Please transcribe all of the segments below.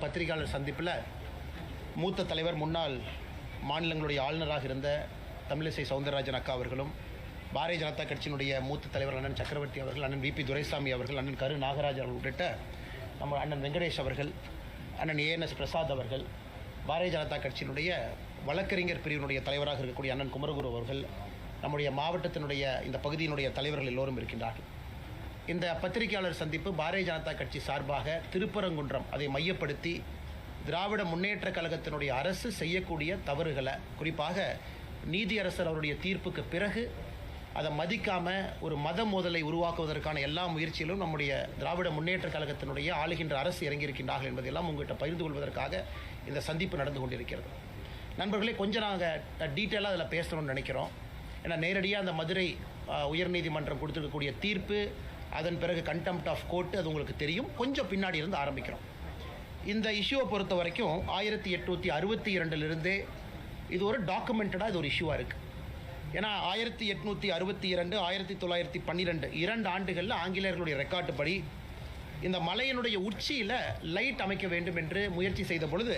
பத்திரிகையாளர் சந்திப்பில் மூத்த தலைவர் முன்னாள் மாநிலங்களுடைய ஆளுநராக இருந்த தமிழிசை சவுந்தரராஜன் அக்கா அவர்களும், பாரதிய ஜனதா கட்சியினுடைய மூத்த தலைவர் அண்ணன் சக்கரவர்த்தி அவர்கள், அண்ணன் விபி துரைசாமி அவர்கள், அண்ணன் கரு நாகராஜ் அவர்கள் உள்ளிட்ட நம்ம அண்ணன் வெங்கடேஷ் அவர்கள், அண்ணன் ஏஎன்எஸ் பிரசாத் அவர்கள், பாரதிய ஜனதா கட்சியினுடைய வழக்கறிஞர் பிரிவினுடைய தலைவராக இருக்கக்கூடிய அண்ணன் குமரகுரு அவர்கள், நம்முடைய மாவட்டத்தினுடைய இந்த பகுதியினுடைய தலைவர்கள் எல்லோரும் இருக்கின்றார்கள். இந்த பத்திரிகையாளர் சந்திப்பு பாரதிய ஜனதா கட்சி சார்பாக திருப்பரங்குன்றம் அதை மையப்படுத்தி திராவிட முன்னேற்ற கழகத்தினுடைய அரசு செய்யக்கூடிய தவறுகளை, குறிப்பாக நீதியரசர் அவருடைய தீர்ப்புக்கு பிறகு அதை மதிக்காமல் ஒரு மத மோதலை உருவாக்குவதற்கான எல்லா முயற்சியிலும் நம்முடைய திராவிட முன்னேற்ற கழகத்தினுடைய ஆளுகின்ற அரசு இறங்கியிருக்கின்றார்கள் என்பதெல்லாம் உங்கள்கிட்ட பகிர்ந்து கொள்வதற்காக இந்த சந்திப்பு நடந்து கொண்டிருக்கிறது. நண்பர்களே, கொஞ்சம் நாங்கள் டீட்டெயிலாக அதில் பேசணும்னு நினைக்கிறோம். ஏன்னா நேரடியாக அந்த மதுரை உயர்நீதிமன்றம் கொடுத்துருக்கக்கூடிய தீர்ப்பு, அதன் பிறகு கண்டெம்ப்ட் ஆஃப் கோர்ட்டு, அது உங்களுக்கு தெரியும். கொஞ்சம் பின்னாடி இருந்து ஆரம்பிக்கிறோம். இந்த இஷ்யூவை பொறுத்த வரைக்கும் 1862 இது ஒரு டாக்குமெண்டடாக இது ஒரு இஷ்யூவாக இருக்குது. ஏன்னா 1862 1912 2 ஆண்டுகளில் ஆங்கிலேயர்களுடைய ரெக்கார்டு படி இந்த மலையினுடைய உச்சியில் லைட் அமைக்க வேண்டும் என்று முயற்சி செய்த பொழுது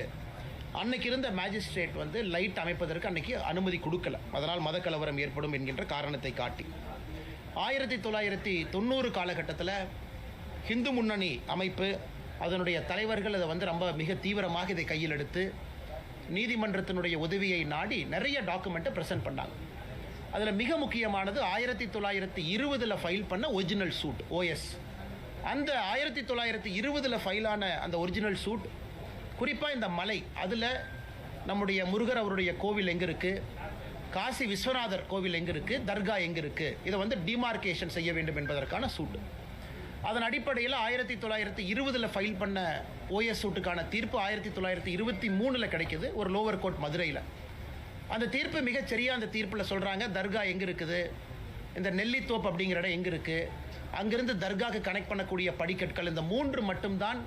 அன்னைக்கு இருந்த மேஜிஸ்ட்ரேட் வந்து லைட் அமைப்பதற்கு அன்னைக்கு அனுமதி கொடுக்கல. அதனால் மதக்கலவரம் ஏற்படும் என்கின்ற காரணத்தை காட்டி 1990 காலகட்டத்தில் ஹிந்து முன்னணி அமைப்பு, அதனுடைய தலைவர்கள் அதை வந்து ரொம்ப மிக தீவிரமாக இதை கையில் எடுத்து நீதிமன்றத்தினுடைய உதவியை நாடி நிறைய டாக்குமெண்ட்டை ப்ரெசென்ட் பண்ணாங்க. அதில் மிக முக்கியமானது 1920 ஃபைல் பண்ண ஒரிஜினல் சூட் OS. அந்த 1920 ஃபைலான அந்த ஒரிஜினல் சூட், குறிப்பாக இந்த மலை, அதில் நம்முடைய முருகர் அவருடைய கோவில் எங்கே இருக்குது, காசி விஸ்வநாதர் கோவில் எங்கே இருக்குது, தர்கா எங்கே இருக்குது, இதை வந்து டிமார்கேஷன் செய்ய வேண்டும் என்பதற்கான சூட்டு. அதன் அடிப்படையில் 1920 ஃபைல் பண்ண OS சூட்டுக்கான தீர்ப்பு 1923 கிடைக்குது, ஒரு லோவர் கோர்ட் மதுரையில். அந்த தீர்ப்பு மிகச்சரியாக அந்த தீர்ப்பில் சொல்கிறாங்க, தர்கா எங்கே இருக்குது, இந்த நெல்லித்தோப்பு அப்படிங்கிற இடம் எங்கே இருக்குது, அங்கிருந்து தர்காவுக்கு கனெக்ட் பண்ணக்கூடிய படிக்கட்கள், இந்த 3 மட்டும்தான்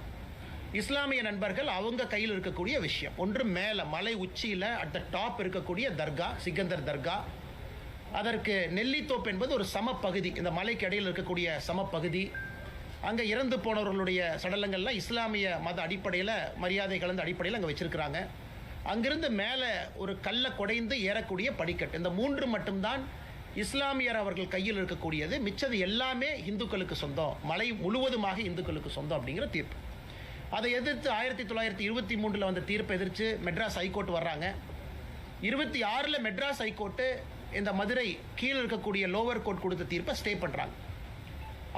இஸ்லாமிய நண்பர்கள் அவங்க கையில் இருக்கக்கூடிய விஷயம். ஒன்று மேலே மலை உச்சியில் அட் த டாப் இருக்கக்கூடிய தர்கா, சிக்கந்தர் தர்கா. அதற்கு நெல்லித்தோப்பு என்பது ஒரு சமப்பகுதி, இந்த மலைக்கு இடையில் இருக்கக்கூடிய சமப்பகுதி. அங்கே இறந்து போனவர்களுடைய சடலங்கள்லாம் இஸ்லாமிய மத அடிப்படையில், மரியாதை கலந்த அடிப்படையில் அங்கே வச்சுருக்கிறாங்க. அங்கிருந்து மேலே ஒரு கல்லை குடைந்து ஏறக்கூடிய படிக்கட்டு, இந்த 3 மட்டும்தான் இஸ்லாமியர் அவர்கள் கையில் இருக்கக்கூடியது. மிச்சது எல்லாமே இந்துக்களுக்கு சொந்தம், மலை முழுவதுமாக இந்துக்களுக்கு சொந்தம் அப்படிங்கிற தீர்ப்பு. அதை எதிர்த்து 1923 வந்த தீர்ப்பை எதிர்த்து மெட்ராஸ் ஹைகோர்ட் வர்றாங்க. 26 மெட்ராஸ் ஹைகோர்ட்டு இந்த மதுரை கீழே இருக்கக்கூடிய லோவர் கோர்ட் கொடுத்த தீர்ப்பை ஸ்டே பண்ணுறாங்க.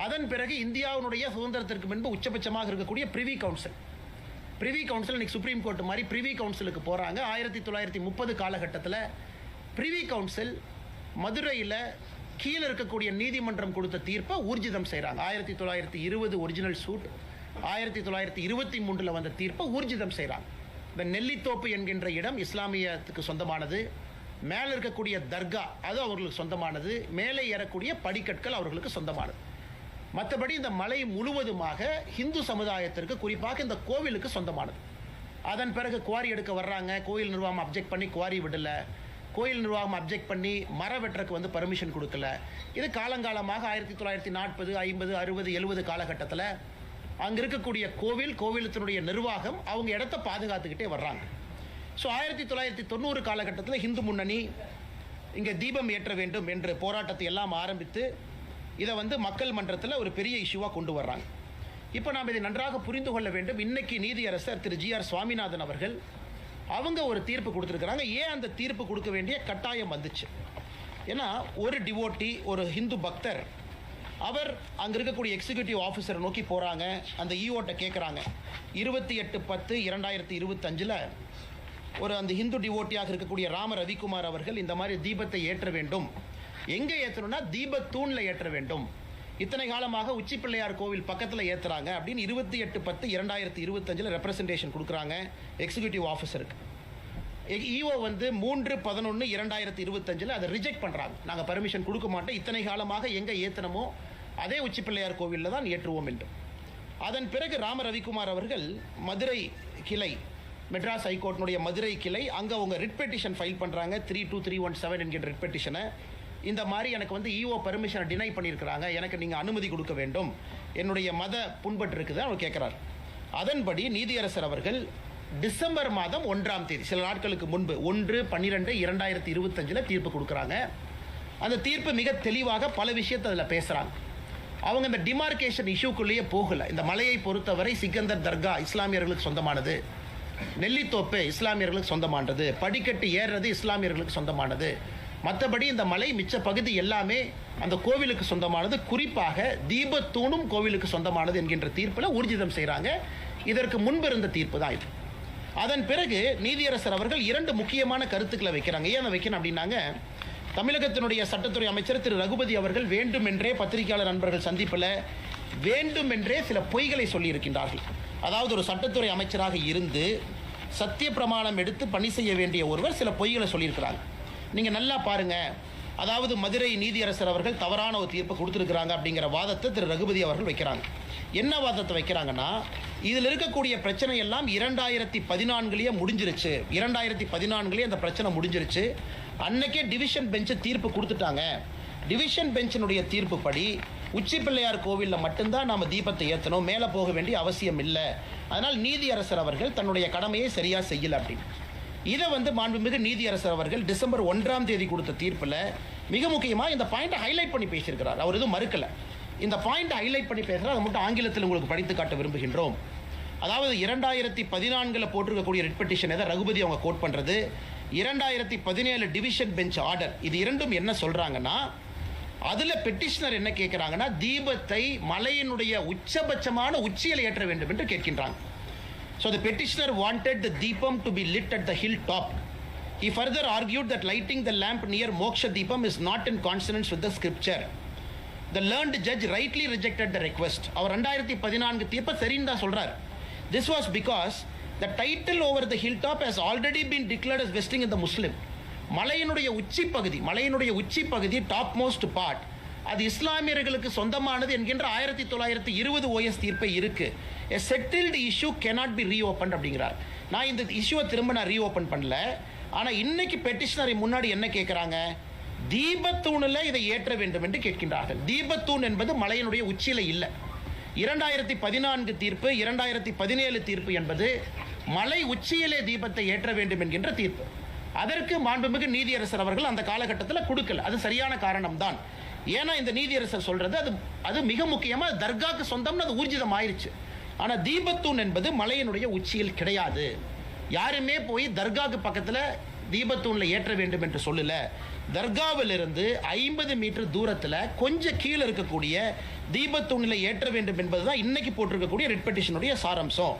அதன் பிறகு இந்தியாவினுடைய சுதந்திரத்திற்கு முன்பு உச்சபட்சமாக இருக்கக்கூடிய பிரிவி கவுன்சில் இன்னைக்கு சுப்ரீம் கோர்ட் மாதிரி பிரிவி கவுன்சிலுக்கு போகிறாங்க. 1930 காலகட்டத்தில் பிரிவி கவுன்சில் மதுரையில் கீழே இருக்கக்கூடிய நீதிமன்றம் கொடுத்த தீர்ப்பை ஊர்ஜிதம் செய்கிறாங்க. 1920 ஒரிஜினல் சூட், 1923 வந்த தீர்ப்பை ஊர்ஜிதம் செய்கிறாங்க. இந்த நெல்லித்தோப்பு என்கின்ற இடம் இஸ்லாமியத்துக்கு சொந்தமானது, மேலே இருக்கக்கூடிய தர்கா அது அவர்களுக்கு சொந்தமானது, மேலே ஏறக்கூடிய படிக்கட்கள் அவர்களுக்கு சொந்தமானது. மற்றபடி இந்த மலை முழுவதுமாக இந்து சமுதாயத்திற்கு, குறிப்பாக இந்த கோவிலுக்கு சொந்தமானது. அதன் பிறகு குவாரி எடுக்க வர்றாங்க. கோயில் நிர்வாகம் அப்ஜெக்ட் பண்ணி குவாரி விடலை. கோயில் நிர்வாகம் அப்ஜெக்ட் பண்ணி மர வெட்டுறக்கு வந்து பர்மிஷன் கொடுக்கல. இது காலங்காலமாக 1940 50 60 70 காலகட்டத்தில் அங்கே இருக்கக்கூடிய கோவிலத்தினுடைய நிர்வாகம் அவங்க இடத்த பாதுகாத்துக்கிட்டே வர்றாங்க. ஸோ 1990 காலகட்டத்தில் ஹிந்து முன்னணி இங்கே தீபம் ஏற்ற வேண்டும் என்ற போராட்டத்தை எல்லாம் ஆரம்பித்து இதை வந்து மக்கள் மன்றத்தில் ஒரு பெரிய இஷ்யூவாக கொண்டு வர்றாங்க. இப்போ நாம் இதை நன்றாக புரிந்து கொள்ள வேண்டும். இன்னைக்கு நீதியரசர் திரு GR சுவாமிநாதன் அவர்கள் அவங்க ஒரு தீர்ப்பு கொடுத்துருக்குறாங்க. ஏன் அந்த தீர்ப்பு கொடுக்க வேண்டிய கட்டாயம் வந்துச்சு? ஏன்னா ஒரு டிவோட்டி, ஒரு ஹிந்து பக்தர், அவர் அங்கே இருக்கக்கூடிய எக்ஸிக்யூட்டிவ் ஆஃபீஸரை நோக்கி போகிறாங்க. அந்த ஈஓட்ட கேட்குறாங்க. 28/10/2025 ஒரு அந்த ஹிந்து டிவோட்டியாக இருக்கக்கூடிய ராம ரவிக்குமார் அவர்கள் இந்த மாதிரி தீபத்தை ஏற்ற வேண்டும். எங்கே ஏற்றணும்னா தீபத்தூணில் ஏற்ற வேண்டும். இத்தனை காலமாக உச்சி பிள்ளையார் கோவில் பக்கத்தில் ஏற்றுறாங்க அப்படின்னு 28/10/2025 ரெப்ரசன்டேஷன் கொடுக்குறாங்க எக்ஸிக்யூட்டிவ் ஆஃபீஸருக்கு. ஈஓ வந்து 3/11/2025 அதை ரிஜெக்ட் பண்ணுறாங்க. நாங்கள் பர்மிஷன் கொடுக்க மாட்டோம், இத்தனை காலமாக எங்கே ஏற்றணுமோ அதே உச்சி பிள்ளையார் கோவிலில் தான் ஏற்றுவோம் என்று. அதன் பிறகு ராம ரவிக்குமார் அவர்கள் மதுரை கிளை, மெட்ராஸ் ஹைகோர்ட்டினுடைய மதுரை கிளை, அங்கே அவங்க ரிட் பெட்டிஷன் ஃபைல் பண்ணுறாங்க. 32317 என்கிற ரிட் பெட்டிஷனை. இந்த மாதிரி எனக்கு வந்து ஈஓ பர்மிஷனை டினை பண்ணியிருக்கிறாங்க, எனக்கு நீங்கள் அனுமதி கொடுக்க வேண்டும், என்னுடைய மத புண்பட்டு இருக்குது அவர் கேட்குறாரு. அதன்படி நீதியரசர் அவர்கள் டிசம்பர் மாதம் 1ஆம் தேதி, சில நாட்களுக்கு முன்பு 1/12/2025 தீர்ப்பு கொடுக்குறாங்க. அந்த தீர்ப்பு மிக தெளிவாக பல விஷயத்தை அதில் பேசுகிறாங்க. அவங்க இந்த டிமார்கேஷன் இஷ்யூக்குள்ளேயே போகலை. இந்த மலையை பொறுத்தவரை சிக்கந்தர் தர்கா இஸ்லாமியர்களுக்கு சொந்தமானது, நெல்லித்தோப்பு இஸ்லாமியர்களுக்கு சொந்தமானது, படிக்கட்டு ஏறுறது இஸ்லாமியர்களுக்கு சொந்தமானது, மற்றபடி இந்த மலை மிச்ச பகுதி எல்லாமே அந்த கோவிலுக்கு சொந்தமானது, குறிப்பாக தீபத்தூணும் கோவிலுக்கு சொந்தமானது என்கின்ற தீர்ப்பில் ஊர்ஜிதம் செய்கிறாங்க. இதற்கு முன்பு இருந்த தீர்ப்பு தான் இது. அதன் பிறகு நீதியரசர் அவர்கள் 2 முக்கியமான கருத்துக்களை வைக்கிறாங்க. ஏன் வைக்கணும் அப்படின்னாங்க, தமிழகத்தினுடைய சட்டத்துறை அமைச்சர் திரு ரகுபதி அவர்கள் வேண்டுமென்றே பத்திரிகையாளர் நண்பர்கள் சந்திப்பில் வேண்டுமென்றே சில பொய்களை சொல்லியிருக்கின்றார்கள். அதாவது ஒரு சட்டத்துறை அமைச்சராக இருந்து சத்திய பிரமாணம் எடுத்து பணி செய்ய வேண்டிய ஒருவர் சில பொய்களை சொல்லியிருக்கிறாங்க. நீங்கள் நல்லா பாருங்கள். அதாவது மதுரை நீதியரசர் அவர்கள் தவறான ஒரு தீர்ப்பு கொடுத்துருக்குறாங்க அப்படிங்கிற வாதத்தை திரு ரகுபதி அவர்கள் வைக்கிறாங்க. என்ன வாதத்தை வைக்கிறாங்கன்னா, இதில் இருக்கக்கூடிய பிரச்சனை எல்லாம் 2014 முடிஞ்சிருச்சு. 2014 அந்த பிரச்சனை முடிஞ்சிருச்சு. அன்னைக்கே டிவிஷன் பெஞ்சு தீர்ப்பு கொடுத்துட்டாங்க. டிவிஷன் பெஞ்சினுடைய தீர்ப்பு படி உச்சி பிள்ளையார் கோவிலில் மட்டும்தான் நாம் தீபத்தை ஏற்றணும், மேலே போக வேண்டிய அவசியம் இல்லை. அதனால் நீதியரசர் அவர்கள் தன்னுடைய கடமையை சரியாக செய்யலை அப்படின்னு. இதை மாண்புமிகு நீதியரசர் அவர்கள் டிசம்பர் 1ஆம் தேதி கொடுத்த தீர்ப்பில் மிக முக்கியமாக இந்த பாயிண்ட்டை ஹைலைட் பண்ணி பேசியிருக்கிறார். அவர் எதுவும் மறுக்கலை. இந்த பாயிண்ட்டை ஹைலைட் பண்ணி பேசுகிறார். அதை மட்டும் ஆங்கிலத்தில் உங்களுக்கு படித்து காட்ட விரும்புகின்றோம். அதாவது 2014 போட்டிருக்கக்கூடிய ரிட் பெட்டிஷன் எதை ரகுபதி அவங்க கோட் பண்ணுறது, 2017 டிவிஷன் பெஞ்ச் ஆர்டர், இது இரண்டும் என்ன சொல்கிறாங்கன்னா, அதில் பெட்டிஷனர் என்ன கேட்குறாங்கன்னா, தீபத்தை மலையினுடைய உச்சபட்சமான உச்சியில் ஏற்ற வேண்டும் என்று கேட்கின்றாங்க. So the petitioner wanted the deepam to be lit at the hilltop. He further argued that lighting the lamp near Moksha Deepam is not in consonance with the scripture. The learned judge rightly rejected the request. அவர் 2014 தீர்ப்பை சரின்னு தான் சொல்றார். This was because the title over the hilltop has already been declared as vesting in the Muslim. மலையினுடைய உச்சி பகுதி top most part அது இஸ்லாமியர்களுக்கு சொந்தமானது என்கின்ற 1920 OS தீர்ப்பை இருக்கு. A settled issue cannot be reopened அப்படிங்கிறார். நான் இந்த இஷ்யூவை திரும்ப ரீஓபன் பண்ணல. ஆனால் இன்னைக்கு பெட்டிஷனரை முன்னாடி என்ன கேட்குறாங்க, தீபத்தூணில் இதை ஏற்ற வேண்டும் என்று கேட்கின்றார்கள். தீபத்தூண் என்பது மலையினுடைய உச்சியில் இல்லை. 2014 தீர்ப்பு, 2017 தீர்ப்பு என்பது மலை உச்சியிலே தீபத்தை ஏற்ற வேண்டும் என்கின்ற தீர்ப்பு. அதற்கு மாண்புமிகு நீதியரசர் அவர்கள் அந்த காலகட்டத்தில் கொடுக்கல. அது சரியான காரணம் தான். ஏன்னா இந்த நீதியரசர் சொல்றது அது மிக முக்கியமாக தர்காக்கு சொந்தம்னு அது ஊர்ஜிதம் ஆயிடுச்சு. ஆனால் தீபத்தூண் என்பது மலையினுடைய உச்சியில் கிடையாது. யாருமே போய் தர்காக்கு பக்கத்தில் தீபத்தூணில் ஏற்ற வேண்டும் என்று சொல்லல. தர்காவிலிருந்து 50 மீட்டர் தூரத்தில் கொஞ்சம் கீழே இருக்கக்கூடிய தீபத்தூணில் ஏற்ற வேண்டும் என்பதுதான் இன்னைக்கு போட்டிருக்கக்கூடிய ரிட் பெட்டிஷனுடைய சாராம்சம்.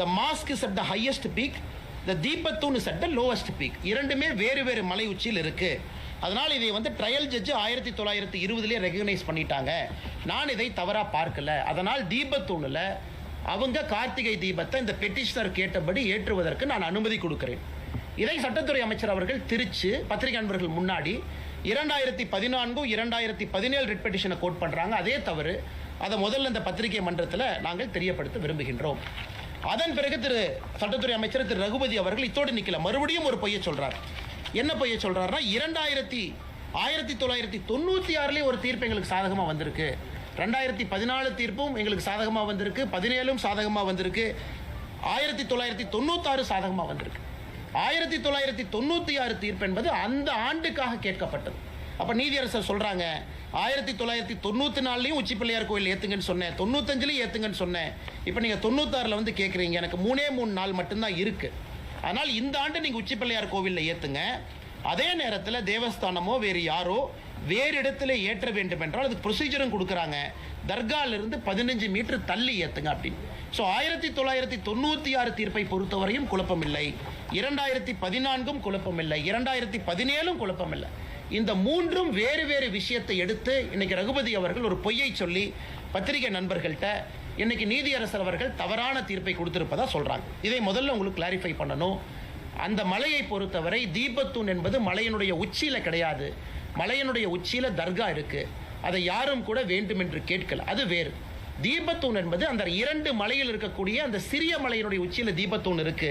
The mosque is at the highest peak, the தீபத்தூண் is at the lowest peak. இரண்டுமே வேறு வேறு மலை உச்சியில் இருக்கு. அதனால் இதை ட்ரையல் ஜட்ஜு 1920 ரெகக்னைஸ் பண்ணிட்டாங்க. நான் இதை தவறாக பார்க்கல. அதனால் தீபத்தூணில் அவங்க கார்த்திகை தீபத்தை இந்த பெட்டிஷனர் கேட்டபடி ஏற்றுவதற்கு நான் அனுமதி கொடுக்கிறேன். இதை சட்டத்துறை அமைச்சர் அவர்கள் திருச்சி பத்திரிகை நண்பர்கள் முன்னாடி 2014 2017 ரிட் பெட்டிஷனை கோட் பண்ணுறாங்க. அதே தவறு. அதை முதல்ல இந்த பத்திரிகை மன்றத்தில் நாங்கள் தெரியப்படுத்த விரும்புகின்றோம். அதன் பிறகு சட்டத்துறை அமைச்சர் திரு ரகுபதி அவர்கள் இத்தோடு நிற்கல, மறுபடியும் ஒரு பொய்யை சொல்றார். என்ன பொய்யை சொல்றாருன்னா, 1996 ஒரு தீர்ப்பு எங்களுக்கு சாதகமாக வந்திருக்கு, 2014 தீர்ப்பும் எங்களுக்கு சாதகமாக வந்திருக்கு, 17 சாதகமாக வந்திருக்கு, 1996 சாதகமாக வந்திருக்கு. 1996 தீர்ப்பு என்பது அந்த ஆண்டுக்காக கேட்கப்பட்டது. அப்போ நீதியரசர் சொல்றாங்க, 1994 உச்சி பிள்ளையார் கோயில் ஏத்துங்கன்னு சொன்னேன், 95 ஏத்துங்கன்னு சொன்னேன். இப்போ நீங்க 96 கேட்குறீங்க. எனக்கு 3 நாள் மட்டும்தான் இருக்கு. ஆனால் இந்த ஆண்டு நீங்க உச்சி பிள்ளையார் கோவிலில் ஏத்துங்க. அதே நேரத்தில் தேவஸ்தானமோ வேறு யாரோ வேறு இடத்துல ஏற்ற வேண்டும் என்றால் அதுக்கு ப்ரொசீஜரும் கொடுக்குறாங்க. தர்காலிருந்து 15 மீட்டர் தள்ளி ஏத்துங்க அப்படின்னு. ஸோ 1996 தீர்ப்பை பொறுத்தவரையும் குழப்பமில்லை, 2014 குழப்பமில்லை, 2017 குழப்பமில்லை. இந்த மூன்றும் வேறு வேறு விஷயத்தை எடுத்து இன்னைக்கு ரகுபதி அவர்கள் ஒரு பொய்யை சொல்லி பத்திரிகை நண்பர்கள்ட்ட இன்னைக்கு நீதியரசர் அவர்கள் தவறான தீர்ப்பை கொடுத்திருப்பதா சொல்றாங்க. இதை முதல்ல உங்களுக்கு கிளாரிஃபை பண்ணணும். அந்த மலையை பொறுத்தவரை தீபத்தூண் என்பது மலையினுடைய உச்சியில கிடையாது. மலையினுடைய உச்சியில தர்கா இருக்கு. அதை யாரும் கூட வேண்டும் என்று கேட்கல. அது வேறு. தீபத்தூண் என்பது அந்த 2 மலையில் இருக்கக்கூடிய அந்த சிறிய மலையினுடைய உச்சியில தீபத்தூண் இருக்கு.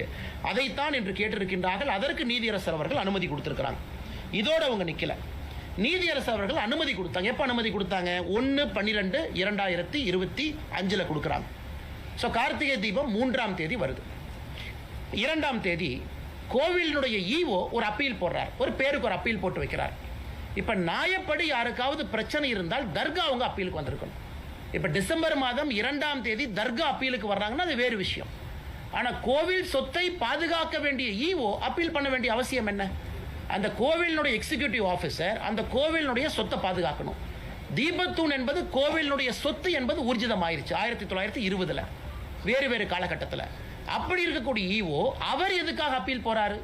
அதைத்தான் என்று கேட்டிருக்கின்றார்கள். அதற்கு நீதியரசர் அவர்கள் அனுமதி கொடுத்திருக்கிறாங்க. இதோட அவங்க நிக்கல. நீதியரசர் அவர்கள் அனுமதி கொடுத்தாங்க. எப்ப அனுமதி கொடுத்தாங்க? 1/12/2025 கொடுக்குறாங்க. ஸோ கார்த்திகை தீபம் 3ஆம் தேதி வருது. 2ஆம் தேதி கோவிலினுடைய ஈவோ ஒரு அப்பீல் போடுறார், ஒரு பேருக்கு ஒரு அப்பீல் போட்டு வைக்கிறார். இப்போ நியாயப்படி யாருக்காவது பிரச்சனை இருந்தால் தர்கா அவங்க அப்பீலுக்கு வந்திருக்கணும். இப்போ டிசம்பர் மாதம் 2ஆம் தேதி தர்கா அப்பீலுக்கு வர்றாங்கன்னா அது வேறு விஷயம். ஆனால் கோவில் சொத்தை பாதுகாக்க வேண்டிய ஈவோ அப்பீல் பண்ண வேண்டிய அவசியம் என்ன? அந்த கோவிலினுடைய எக்ஸிக்யூட்டிவ் ஆஃபீஸர் அந்த கோவிலினுடைய சொத்தை பாதுகாக்கணும். தீபத்தூண் என்பது கோவிலினுடைய சொத்து என்பது ஊர்ஜிதமாயிருச்சு 1920 வேறு வேறு காலகட்டத்தில். அப்படி இருக்கக்கூடிய ஈவோ அவர் எதுக்காக அப்பீல் போறாரு?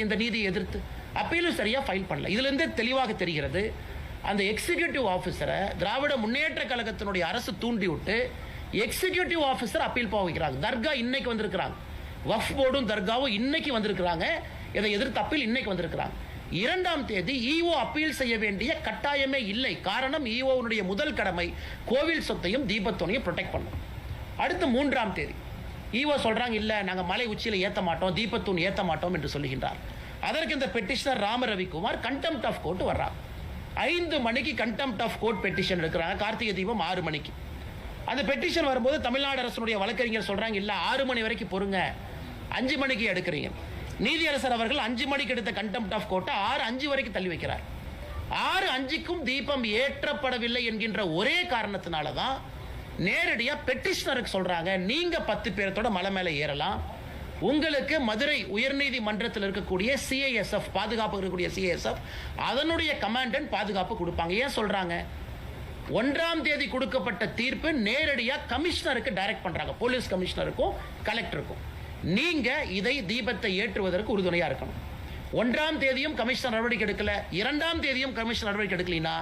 இந்த நீதியை எதிர்த்து அப்பீலும் சரியா ஃபைல் பண்ணல. இதுல இருந்து தெளிவாக தெரிகிறது, அந்த எக்ஸிக்யூட்டிவ் ஆஃபீஸரை திராவிட முன்னேற்ற கழகத்தினுடைய அரசு தூண்டி விட்டு எக்ஸிக்யூட்டிவ் ஆஃபீஸர் அப்பீல் போக வைக்கிறாங்க. தர்கா இன்னைக்கு வந்திருக்கிறாங்க, வக்ஃப் போர்டும் தர்காவும் இன்னைக்கு வந்திருக்கிறாங்க, இதை எதிர்த்து அப்பீல் இன்னைக்கு வந்திருக்கிறாங்க. 2ஆம் தேதி ஈஓ அப்பீல் செய்ய வேண்டிய கட்டாயமே இல்லை. காரணம், ஈஓனுடைய முதல் கடமை கோவில் சொத்தையும் தீபத்தோனையும் ப்ரொடெக்ட் பண்ணும். அடுத்து 3ஆம் தேதி ஈஓ சொல்றாங்க, இல்ல நாங்க மலை உச்சியில ஏத்த மாட்டோம், தீபத்தூண் ஏத்த மாட்டோம் என்று சொல்லுகின்றார். அதற்கு இந்த petitioner Rama Ravikumar contempt of court வர்றாங்க. 5 மணிக்கு கண்டெம்ட் ஆஃப் கோர்ட் பெட்டிஷன் எடுக்கிறாங்க. கார்த்திகை தீபம் 6 மணிக்கு. அந்த பெட்டிஷன் வரும்போது தமிழ்நாடு அரசுடைய வழக்கறிஞர் சொல்றாங்க, இல்ல 6 மணி வரைக்கும் பொறுங்க, 5 மணிக்கு எடுக்கிறீங்க. நீதியரசர் அவர்கள் 5 மணிக்கு எடுத்த கண்டெம்ட் ஆஃப் கோர்ட்டை 6:05 வரைக்கும் தள்ளி வைக்கிறார். 6:05க்கும் தீபம் ஏற்றப்படவில்லை என்கின்ற ஒரே காரணத்தினால தான் நேரடியா பெட்டிஷனருக்கு சொல்றாங்க, நீங்க 10 பேரத்தோட மலை மேல ஏறலாம், உங்களுக்கு மதுரை உயர்நீதிமன்றத்தில் இருக்கக்கூடிய சிஐஎஸ்எஃப் பாதுகாப்பு இருக்கக்கூடிய சிஐஎஸ்எஃப் அதனுடைய கமாண்டன்ட் பாதுகாப்பு கொடுப்பாங்க. ஏன் சொல்றாங்க? 1ஆம் தேதி கொடுக்கப்பட்ட தீர்ப்பு நேரடியா கமிஷனருக்கு டைரக்ட் பண்றாங்க, போலீஸ் கமிஷனருக்கும் கலெக்டருக்கும். நீங்க இதை தீபத்தை ஏற்றுவதற்கு உறுதுணையா இருக்கணும். 1ஆம் தேதியும் கமிஷனர் நடவடிக்கை எடுக்கல, 2ஆம் தேதியும் கமிஷனர் நடவடிக்கை எடுக்கலனா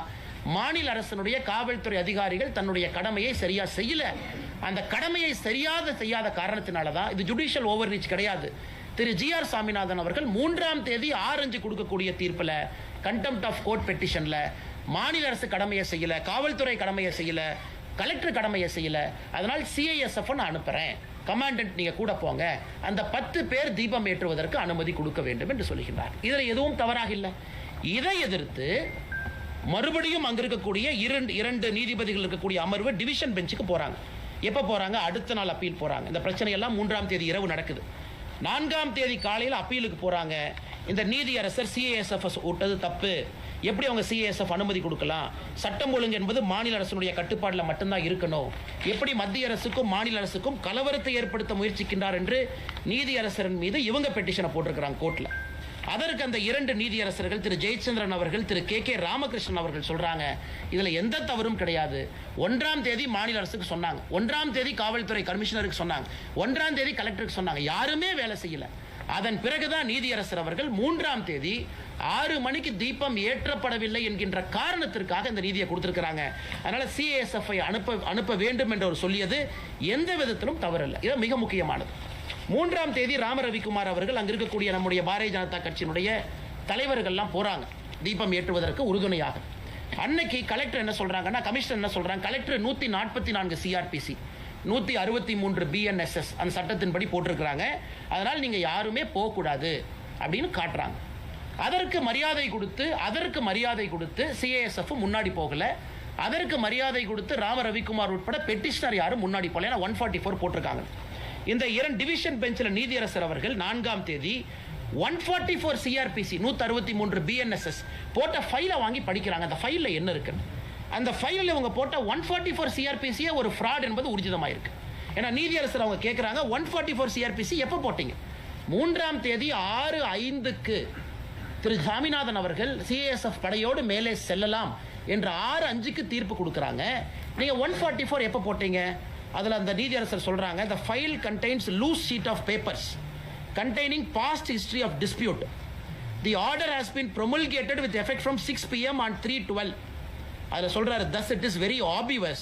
மாநில அரசினுடைய காவல்துறை அதிகாரிகள் தன்னுடைய கடமையை சரியா செய்யல. அந்த கடமையை செய்யாத காரணத்தினால தான் இது ஜுடிஷியல் ஓவர் ரீச் கிடையாது. திரு GR சாமிநாதன் அவர்கள் 3ஆம் தேதி 6:05 கொடுக்கக்கூடிய தீர்ப்புல கண்டெம்ட் ஆஃப் கோர்ட் பெட்டிஷன்ல மாநில அரசு கடமையை செய்யல, காவல்துறை கடமையை செய்யல, கலெக்டர் கடமையை செய்யல, அதனால் சிஐஎஸ்எஃப் நான் அனுப்புறேன், கமாண்டன்ட் நீங்க கூட போங்க, அந்த 10 பேர் தீபம் ஏற்றுவதற்கு அனுமதி கொடுக்க வேண்டும் என்று சொல்லுகின்றார். இதில் எதுவும் தவறாக இல்லை. இதை எதிர்த்து மறுபடியும் அங்க இருக்கக்கூடிய இரண்டு நீதிபதிகள் இருக்கக்கூடிய அமர்வு டிவிஷன் பெஞ்சுக்கு போறாங்க. எப்ப போறாங்க? அடுத்த நாள் அப்பீல் போறாங்க. இந்த பிரச்சனை எல்லாம் 3ஆம் தேதி இரவு நடக்குது. 4ஆம் தேதி காலையில் அப்பீலுக்கு போறாங்க. இந்த நீதியரசர் சிஐஎஸ்எஃப் விட்டது தப்பு, எப்படி அவங்க சிஐஎஸ்எஃப் அனுமதி கொடுக்கலாம், சட்டம் ஒழுங்கு என்பது மாநில அரசுடைய கட்டுப்பாட்டில் மட்டும்தான் இருக்கணும், எப்படி மத்திய அரசுக்கும் மாநில அரசுக்கும் கலவரத்தை ஏற்படுத்த முயற்சிக்கின்றார் என்று நீதியரசரின் மீது இவங்க பெட்டிஷனை போட்டிருக்கிறாங்க கோர்ட்ல. அதற்கு அந்த 2 நீதியரசர்கள் திரு ஜெயச்சந்திரன் அவர்கள் திரு KK ராமகிருஷ்ணன் அவர்கள் சொல்றாங்க, இதுல எந்த தவறும் கிடையாது. 1ஆம் தேதி மாநில அரசுக்கு சொன்னாங்க, 1ஆம் தேதி காவல்துறை கமிஷனருக்கு சொன்னாங்க, 1ஆம் தேதி கலெக்டருக்கு சொன்னாங்க, யாருமே வேலை செய்யல. அதன் பிறகுதான் நீதியரசர் அவர்கள் 3ஆம் தேதி 6 மணிக்கு தீபம் ஏற்றப்படவில்லை என்கின்ற காரணத்திற்காக இந்த நீதியை கொடுத்திருக்கிறாங்க. அதனால சிஐஎஸ்எஃப் அனுப்ப வேண்டும் என்று அவர் சொல்லியது எந்த விதத்திலும் தவறல்ல. இது மிக முக்கியமானது. 3ஆம் தேதி ராம ரவிக்குமார் அவர்கள் அங்க இருக்கக்கூடிய நம்முடைய பாரதிய ஜனதா கட்சியினுடைய தலைவர்கள்லாம் போறாங்க தீபம் ஏற்றுவதற்கு உறுதுணையாக. அன்னைக்கு கலெக்டர் என்ன சொல்றாங்கன்னா, கமிஷனர் என்ன சொல்றாங்க, கலெக்டர் 144 சிஆர்பிசி 163 BNSS அந்த சட்டத்தின்படி போட்டிருக்கிறாங்க, அதனால் நீங்க யாருமே போகக்கூடாது அப்படின்னு காட்டுறாங்க. அதற்கு மரியாதை கொடுத்து சிஐஎஸ்எஃப் முன்னாடி போகல, அதற்கு மரியாதை கொடுத்து ராம ரவிக்குமார் உட்பட பெட்டிஷனர் யாரும் முன்னாடி போகல. 144 போட்டிருக்காங்க. இந்த 2 டிவிஷன் பெஞ்சில் நீதியரசர் அவர்கள் 4ஆம் தேதி 144 சிஆர்பிசி 163 BNSS போட்ட ஃபைலை வாங்கி படிக்கிறாங்க. அந்த ஃபைலில் என்ன இருக்குன்னு. அந்த ஃபைலில் இவங்க போட்ட 144 சிஆர்பிசியே ஒரு ஃப்ராட் என்பது ஊர்ஜிதமாயிருக்கு. ஏன்னா நீதியரசர் அவங்க கேட்குறாங்க, 144 சிஆர்பிசி எப்போ போட்டீங்க? 3ஆம் தேதி 6:05க்கு திரு சாமிநாதன் அவர்கள் சிஐஎஸ்எஃப் படையோடு மேலே செல்லலாம் என்று 6:05க்கு தீர்ப்பு கொடுக்குறாங்க. நீங்க 144 எப்போ போட்டீங்க? அதில் அந்த நீதியரசர் சொல்றாங்க, the file contains loose sheet of papers containing past history of dispute. The order has been promulgated with effect from 6 PM on 3/12. அதில் சொல்றாரு, thus it is very obvious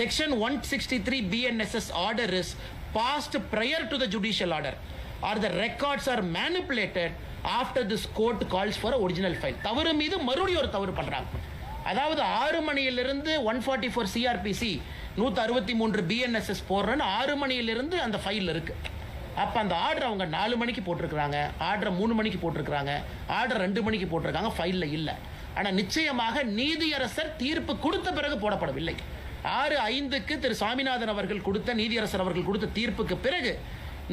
section 163 BNSS order is passed prior to the judicial order or the records are manipulated after this court calls for original file. தவறு மீது மறுபடியும் ஒரு தவறு பண்றாங்க. அதாவது 6 மணியிலிருந்து 144 சிஆர்பிசி 163 BNSS போடுறேன்னு 6 மணியிலிருந்து அந்த ஃபைல் இருக்கு. அப்ப அந்த ஆர்டர் அவங்க 4 மணிக்கு போட்டிருக்கிறாங்க, ஆர்டர் 3 மணிக்கு போட்டிருக்கிறாங்க, ஆர்டர் 2 மணிக்கு போட்டிருக்காங்க, ஃபைல்ல இல்ல. ஆனா நிச்சயமாக நீதியரசர் தீர்ப்பு கொடுத்த பிறகு போடப்படவில்லை. 6-5க்கு திரு சாமிநாதன் அவர்கள் கொடுத்த, நீதியரசர் அவர்கள் கொடுத்த தீர்ப்புக்கு பிறகு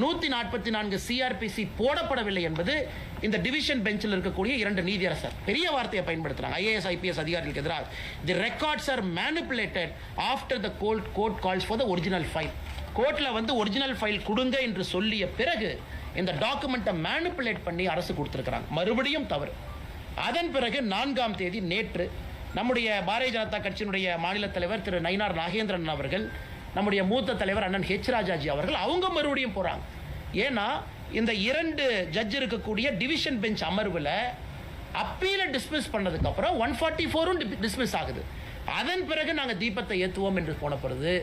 144 சிஆர்பிசி போடப்படவில்லை என்பது இந்த டிவிஷன் பெஞ்சில் இருக்கக்கூடிய 2 நீதியரசர் பெரிய வார்த்தையை பயன்படுத்துறாங்க. IAS IPS அதிகாரிகளுக்கு எதிராக the records are manipulated after the court calls for the original file. கோர்ட்ல வந்து ஒரிஜினல் ஃபைல் கொடுங்க என்று சொல்லிய பிறகு இந்த டாக்குமெண்ட்டை மேனிபுலேட் பண்ணி அரசு கொடுத்திருக்கிறாங்க. மறுபடியும் தவறு. அதன் பிறகு 4ஆம் தேதி நேற்று நம்முடைய பாரதிய ஜனதா கட்சியினுடைய மாநில தலைவர் திரு நயினார் நாகேந்திரன் அவர்கள், நம்முடைய மூத்த தலைவர் அண்ணன் ஹெச் ராஜாஜி அவர்கள் அவங்க மறுபடியும் போறாங்க. ஏன்னா இந்த 2 ஜட்ஜ் இருக்கக்கூடிய டிவிஷன் பெஞ்ச் அமர்வில் அப்பீல டிஸ்மிஸ் பண்ணதுக்கு அப்புறம் 144ம் டிஸ்மிஸ் ஆகுது. அதன் பிறகு நாங்கள் தீபத்தை ஏற்றுவோம் என்று போன பிறகு